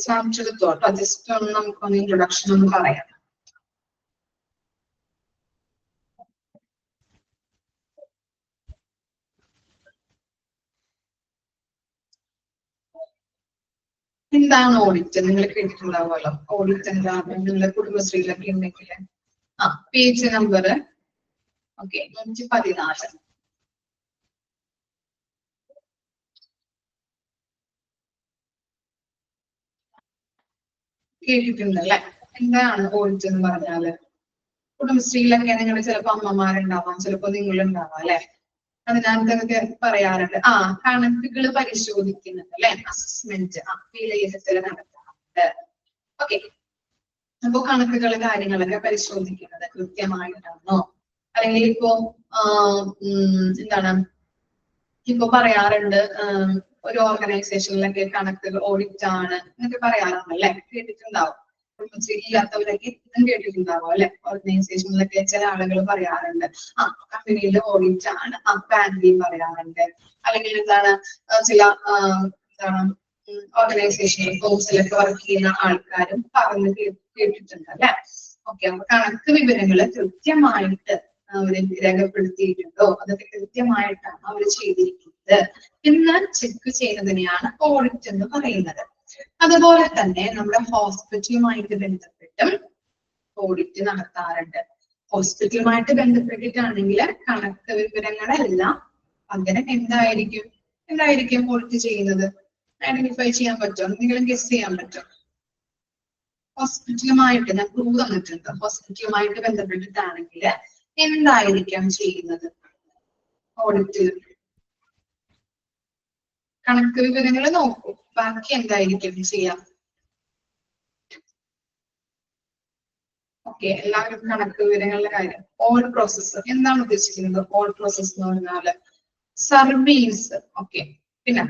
ചാപ്റ്റർ എടുത്തോട്ടോ, ജസ്റ്റ് ഒന്ന് നമുക്കൊന്ന് ഇൻട്രൊഡക്ഷൻ ഒന്ന് പറയാം. എന്താണ് ഓഡിറ്റ്? നിങ്ങൾ കേട്ടിട്ടുണ്ടാവുമല്ലോ ഓഡിറ്റ് എന്താണ്. നിങ്ങളുടെ കുടുംബശ്രീയിലൊക്കെ ഉണ്ടെങ്കിൽ പേജ് നമ്പർ 114. കേട്ടിട്ടുണ്ടല്ലേ? എന്താണ് ഓഡിറ്റ് എന്ന് പറഞ്ഞാല്? കുടുംബശ്രീയിലൊക്കെ നിങ്ങൾ ചിലപ്പോ അമ്മമാരുണ്ടാവാം, ചിലപ്പോ നിങ്ങളുണ്ടാവാം അല്ലെ. അതിനകത്തൊക്കെ പറയാറുണ്ട് കണക്കുകൾ പരിശോധിക്കുന്നുണ്ട് അല്ലെ, അസസ്മെന്റ് വിലയിരുത്തൽ നടത്താറുണ്ട്. ഓക്കെ, അപ്പൊ കണക്കുകൾ കാര്യങ്ങളൊക്കെ പരിശോധിക്കുന്നത് കൃത്യമായിട്ടാണോ, അല്ലെങ്കിൽ ഇപ്പോ എന്താണ് ഇപ്പൊ പറയാറുണ്ട് ഒരു ഓർഗനൈസേഷനിലൊക്കെ കണക്കുകൾ ഓഡിറ്റ് ആണ് എന്നൊക്കെ പറയാറുണ്ട് അല്ലെ, കേട്ടിട്ടുണ്ടാവും. ഇല്ലാത്തവരൊക്കെ ഇതും കേട്ടിട്ടുണ്ടാവും അല്ലെ. ഓർഗനൈസേഷനിലൊക്കെ ചില ആളുകൾ പറയാറുണ്ട് കമ്പനിയിൽ ഓഡിറ്റ് ആണ്, ബാങ്കിൽ പറയാറുണ്ട്. അല്ലെങ്കിൽ എന്താണ് ചില എന്താണ് ഓർഗനൈസേഷനിൽ ഫോംസിലൊക്കെ വർക്ക് ചെയ്യുന്ന ആൾക്കാരും പറഞ്ഞ് കേട്ടിട്ടുണ്ട് അല്ലെ. ഓക്കെ, അപ്പൊ കണക്ക് വിവരങ്ങള് കൃത്യമായിട്ട് അവര് രേഖപ്പെടുത്തിയിട്ടുണ്ടോ, അതൊക്കെ കൃത്യമായിട്ടാണ് അവർ ചെയ്തിരിക്കുന്നത് എന്ന് ചെക്ക് ചെയ്യുന്നതിനെയാണ് ഓഡിറ്റ് എന്ന് പറയുന്നത്. അതുപോലെ തന്നെ നമ്മുടെ ഹോസ്പിറ്റലുമായിട്ട് ബന്ധപ്പെട്ടും ഓഡിറ്റ് നടത്താറുണ്ട്. ഹോസ്പിറ്റലുമായിട്ട് ബന്ധപ്പെട്ടിട്ടാണെങ്കിൽ കണക്ക് വിവരങ്ങളെല്ലാം പകരം എന്തായിരിക്കും ഓഡിറ്റ് ചെയ്യുന്നത്? ഐഡന്റിഫൈ ചെയ്യാൻ പറ്റുമോ? എന്തെങ്കിലും ഗസ് ചെയ്യാൻ പറ്റുമോ? ഹോസ്പിറ്റലുമായിട്ട് ഞാൻ ക്ലൂ തന്നിട്ടുണ്ട്. ഹോസ്പിറ്റലുമായിട്ട് ബന്ധപ്പെട്ടിട്ടാണെങ്കിൽ എന്തായിരിക്കാം ചെയ്യുന്നത് ഓഡിറ്റിൽ? കണക്ക് വിവരങ്ങൾ നോക്കൂ, ബാക്കി എന്തായിരിക്കും ചെയ്യാം? ഓക്കെ, എല്ലാവരും കണക്ക് വിവരങ്ങളുടെ കാര്യം. ഓൾ പ്രോസസ് എന്താണ് ഉദ്ദേശിക്കുന്നത്? ഓൾ പ്രോസസ് എന്ന് പറഞ്ഞാല് സർവീസ്. ഓക്കെ, പിന്നെ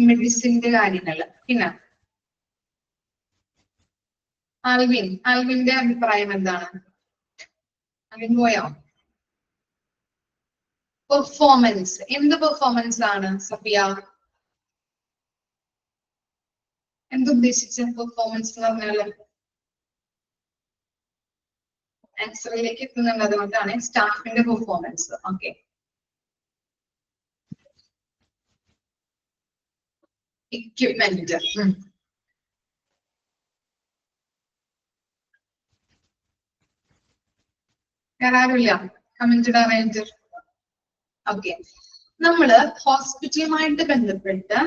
മെഡിസിന്റെ കാര്യങ്ങള്. പിന്നെ ആൽവിന്റെ അഭിപ്രായം എന്താണ്? ആൽവിൻ പോയോ? പെർഫോമൻസ്. എന്ത് പെർഫോമൻസ് ആണ് സഫിയ? എന്തുദ്ദേശിച്ച പെർഫോമൻസ് എന്ന് പറഞ്ഞാല്? ആൻസറിലേക്ക് എത്തുന്നുണ്ട്, അതുകൊണ്ടാണ് സ്റ്റാഫിന്റെ പെർഫോമൻസ്. Okay, equipment. ആരുമില്ല കമന്റ് ഇടാനായിട്ട്? ഓക്കെ, നമ്മള് ഹോസ്പിറ്റലുമായിട്ട് ബന്ധപ്പെട്ട്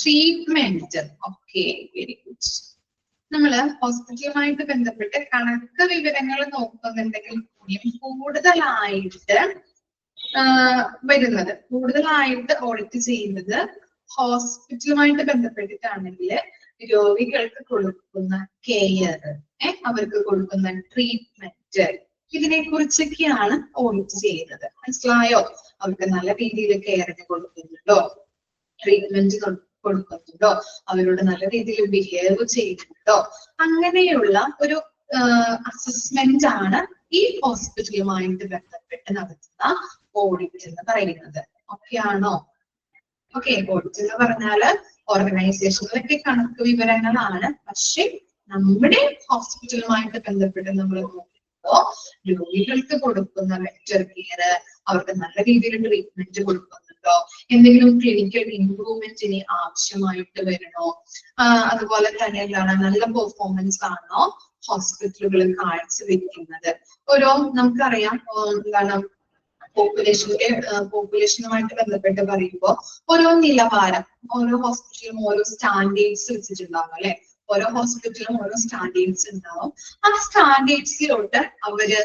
ട്രീറ്റ്മെന്റ്. Okay, very good. നമ്മള് ഹോസ്പിറ്റലുമായിട്ട് ബന്ധപ്പെട്ട് കണക്ക് വിവരങ്ങൾ നോക്കുന്നുണ്ടെങ്കിൽ കൂടിയും കൂടുതലായിട്ട് ഓഡിറ്റ് ചെയ്യുന്നത് ഹോസ്പിറ്റലുമായിട്ട് ബന്ധപ്പെട്ടിട്ടാണെങ്കിൽ രോഗികൾക്ക് കൊടുക്കുന്ന കെയർ, അവർക്ക് കൊടുക്കുന്ന ട്രീറ്റ്മെന്റ്, ഇതിനെ കുറിച്ചൊക്കെയാണ് ഓഡിറ്റ് ചെയ്യുന്നത്. മനസ്സിലായോ? അവർക്ക് നല്ല രീതിയിൽ കെയറിന് കൊടുക്കുന്നുണ്ടോ, ട്രീറ്റ്മെന്റ് കൊടുക്കുന്നുണ്ടോ, അവരോട് നല്ല രീതിയിൽ ബിഹേവ് ചെയ്യുന്നുണ്ടോ, അങ്ങനെയുള്ള ഒരു അസസ്മെന്റ് ആണ് ഈ ഹോസ്പിറ്റലുമായിട്ട് ബന്ധപ്പെട്ട് നടത്തുന്ന ഓഡിറ്റ് എന്ന് പറയുന്നത്. ഓക്കെ ആണോ? ഓക്കെ, ഓഡിറ്റ് എന്ന് പറഞ്ഞാല് ഓർഗനൈസേഷനിലൊക്കെ കണക്ക് വിവരങ്ങളാണ്. പക്ഷെ നമ്മുടെ ഹോസ്പിറ്റലുമായിട്ട് ബന്ധപ്പെട്ട് നമ്മൾ നോക്കുമ്പോൾ രോഗികൾക്ക് കൊടുക്കുന്ന വെക്ടർ കെയർ, അവർക്ക് നല്ല രീതിയിൽ ട്രീറ്റ്മെന്റ് കൊടുക്കുന്നുണ്ടോ, എന്തെങ്കിലും ക്ലിനിക്കൽ ഇംപ്രൂവ്മെന്റ് ഇനി ആവശ്യമായിട്ട് വരണോ, അതുപോലെ തന്നെ എന്താണ് നല്ല പെർഫോമൻസ് ആണോ ഹോസ്പിറ്റലുകൾ കാഴ്ചവെക്കുന്നത്. നമുക്കറിയാം എന്താണ് പോപ്പുലേഷനുമായിട്ട് ബന്ധപ്പെട്ട് പറയുമ്പോൾ ഓരോ നിലവാരം, ഓരോ ഹോസ്പിറ്റലും ഓരോ സ്റ്റാൻഡേർഡ്സ് വെച്ചിട്ടുണ്ടാവും അല്ലെ. ഓരോ ഹോസ്പിറ്റലും ഓരോ സ്റ്റാൻഡേർഡ്സ് ഉണ്ടാവും. ആ സ്റ്റാൻഡേർഡ്സിലോട്ട് അവര്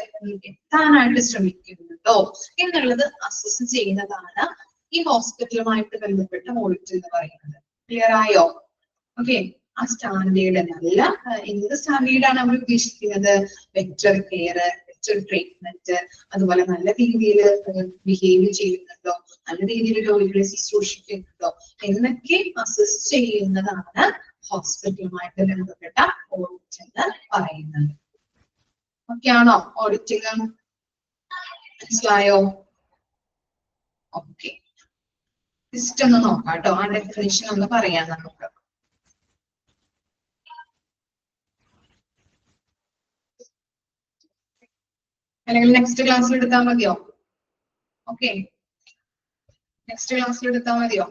എത്താനായിട്ട് ശ്രമിക്കുന്നുണ്ടോ എന്നുള്ളത് അസസ് ചെയ്യുന്നതാണ് ഈ ഹോസ്പിറ്റലുമായിട്ട് ബന്ധപ്പെട്ട ഓഡിറ്റ് എന്ന് പറയുന്നത്. ക്ലിയർ ആയോ? ഓക്കെ, ആ സ്റ്റാൻഡേർഡ് നല്ല എന്ത് സ്റ്റാൻഡേർഡാണ് അവർ ഉദ്ദേശിക്കുന്നത്? വെക്ടർ കെയർ, വെക്ടർ ട്രീറ്റ്മെന്റ്, അതുപോലെ നല്ല രീതിയിൽ ബിഹേവ് ചെയ്യുന്നുണ്ടോ, നല്ല രീതിയിൽ രോഗികളെ ശുശ്രൂഷിക്കുന്നുണ്ടോ എന്നൊക്കെ അസസ് ചെയ്യുന്നതാണ് ഹോസ്പിറ്റലുമായിട്ട് ബന്ധപ്പെട്ട ഓഡിറ്റ് എന്ന് പറയുന്നത്. ഓക്കെ ആണോ? ഓഡിറ്റിംഗ് മനസ്സിലായോ? ഓക്കെ, ജസ്റ്റ് ഒന്ന് നോക്കാം കേട്ടോ, ആ ഡെഫിനിഷൻ ഒന്ന് പറയാം നമുക്ക്. അല്ലെങ്കിൽ നെക്സ്റ്റ് ക്ലാസ്സിൽ എടുത്താൽ മതിയോ? ഓക്കെ, നെക്സ്റ്റ് ക്ലാസ്സിൽ എടുത്താൽ മതിയോ?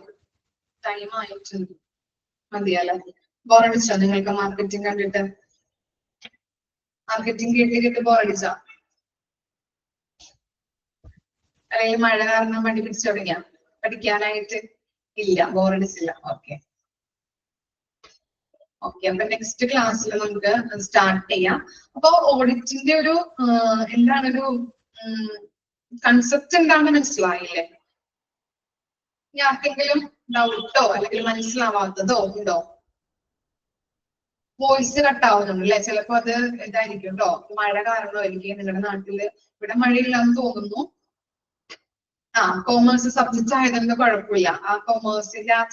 ടൈം ആയിട്ടുണ്ട്. മതിയല്ലേ? ബോറടിച്ചോ നിങ്ങൾക്ക് മാർക്കറ്റിംഗ് കണ്ടിട്ട്? മാർക്കറ്റിംഗ് കേട്ട് ബോറടിച്ചോ? അല്ലെങ്കിൽ മഴ കാരണം മടി പിടിച്ചു തുടങ്ങിയ പഠിക്കാനായിട്ട്? ഇല്ല, ബോറടിച്ചില്ല. ഓക്കെ, അപ്പൊ നെക്സ്റ്റ് ക്ലാസ്സിൽ നമുക്ക് സ്റ്റാർട്ട് ചെയ്യാം. അപ്പൊ ഓഡിറ്റിന്റെ ഒരു എന്താണൊരു കൺസെപ്റ്റ് എന്താണെന്ന് മനസ്സിലായില്ലേ? ഇനി ആർക്കെങ്കിലും ഡൗട്ടോ അല്ലെങ്കിൽ മനസ്സിലാവാത്തതോ ഉണ്ടോ? വോയിസ് കട്ടാവുന്നുണ്ട് അല്ലെ? ചിലപ്പോ അത് ഇതായിരിക്കും കേട്ടോ, മഴ കാരണമായിരിക്കും. നിങ്ങളുടെ നാട്ടില്, ഇവിടെ മഴയില്ലാന്ന് തോന്നുന്നു. കോമേഴ്സ് സബ്ജക്റ്റ് ആയതുകൊണ്ട് കുഴപ്പമില്ല. ആ കോമേഴ്സിന്റെ ആ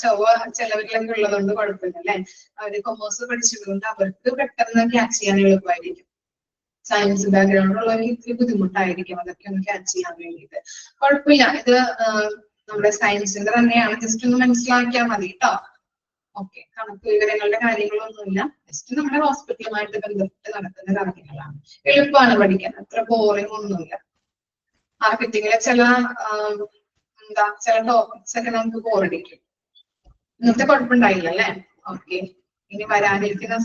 ചിലവരിലൊക്കെ ഉള്ളതുകൊണ്ട് കുഴപ്പമില്ല അല്ലെ. അവര് കോമേഴ്സ് പഠിച്ചതുകൊണ്ട് അവർക്ക് പെട്ടെന്ന് ക്യാച്ച് ചെയ്യാൻ എളുപ്പമായിരിക്കും. സയൻസ് ബാക്ക്ഗ്രൗണ്ട് ഉള്ളവർക്ക് ഇത്തിരി ബുദ്ധിമുട്ടായിരിക്കും അതൊക്കെ ഒന്ന് ക്യാച്ച് ചെയ്യാൻ വേണ്ടിയിട്ട്. കുഴപ്പമില്ല, ഇത് നമ്മുടെ സയൻസിന്റെ തന്നെയാണ്. ജസ്റ്റ് ഒന്ന് മനസ്സിലാക്കിയാൽ മതി കേട്ടോ. ഓക്കെ, കണക്ക് വിവരങ്ങളുടെ കാര്യങ്ങളൊന്നുമില്ല, ജസ്റ്റ് നമ്മുടെ ഹോസ്പിറ്റലുമായിട്ട് ബന്ധപ്പെട്ട് നടക്കുന്ന കാര്യങ്ങളാണ്. എളുപ്പമാണ് പഠിക്കാൻ, അത്ര ബോറിംഗ് ഒന്നുമില്ല. മാർക്കറ്റിങ്ങിലെ ചില ടോപ്പിക്സ് ഒക്കെ നമുക്ക് ബോറടിക്കും. ഇന്നത്തെ കുഴപ്പമുണ്ടായില്ല അല്ലേ? ഓക്കെ. ഇനി വരാനിരിക്കുന്ന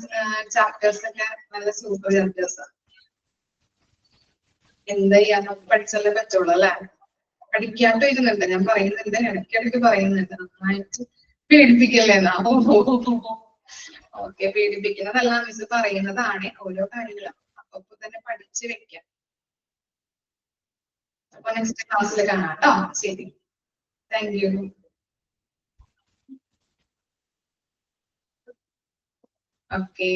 ചാപ്റ്റേഴ്സ് ഒക്കെ നല്ല സൂപ്പർ ചാപ്റ്റേഴ്സ്. എന്താ ചെയ്യാൻ, നമുക്ക് പഠിച്ചല്ലേ പറ്റുള്ളൂ അല്ലെ? പഠിക്കാണ്ട് ഇരുന്നുണ്ട്, ഞാൻ പറയുന്നുണ്ട്, ഇടയ്ക്കിടയ്ക്ക് പറയുന്നുണ്ട്, നന്നായിട്ട് പേടിപ്പിക്കല്ലേ എന്നാ. ഓക്കെ, പേടിപ്പിക്കുന്നതല്ല, മിസ് പറയുന്നതാണ് ഓരോ കാര്യങ്ങളും. അപ്പൊ തന്നെ പഠിച്ചു വെക്കാം. അപ്പൊ നെക്സ്റ്റ് ക്ലാസ്സിൽ കാണാം കേട്ടോ. ശരി, താങ്ക് യു. ഓക്കെ.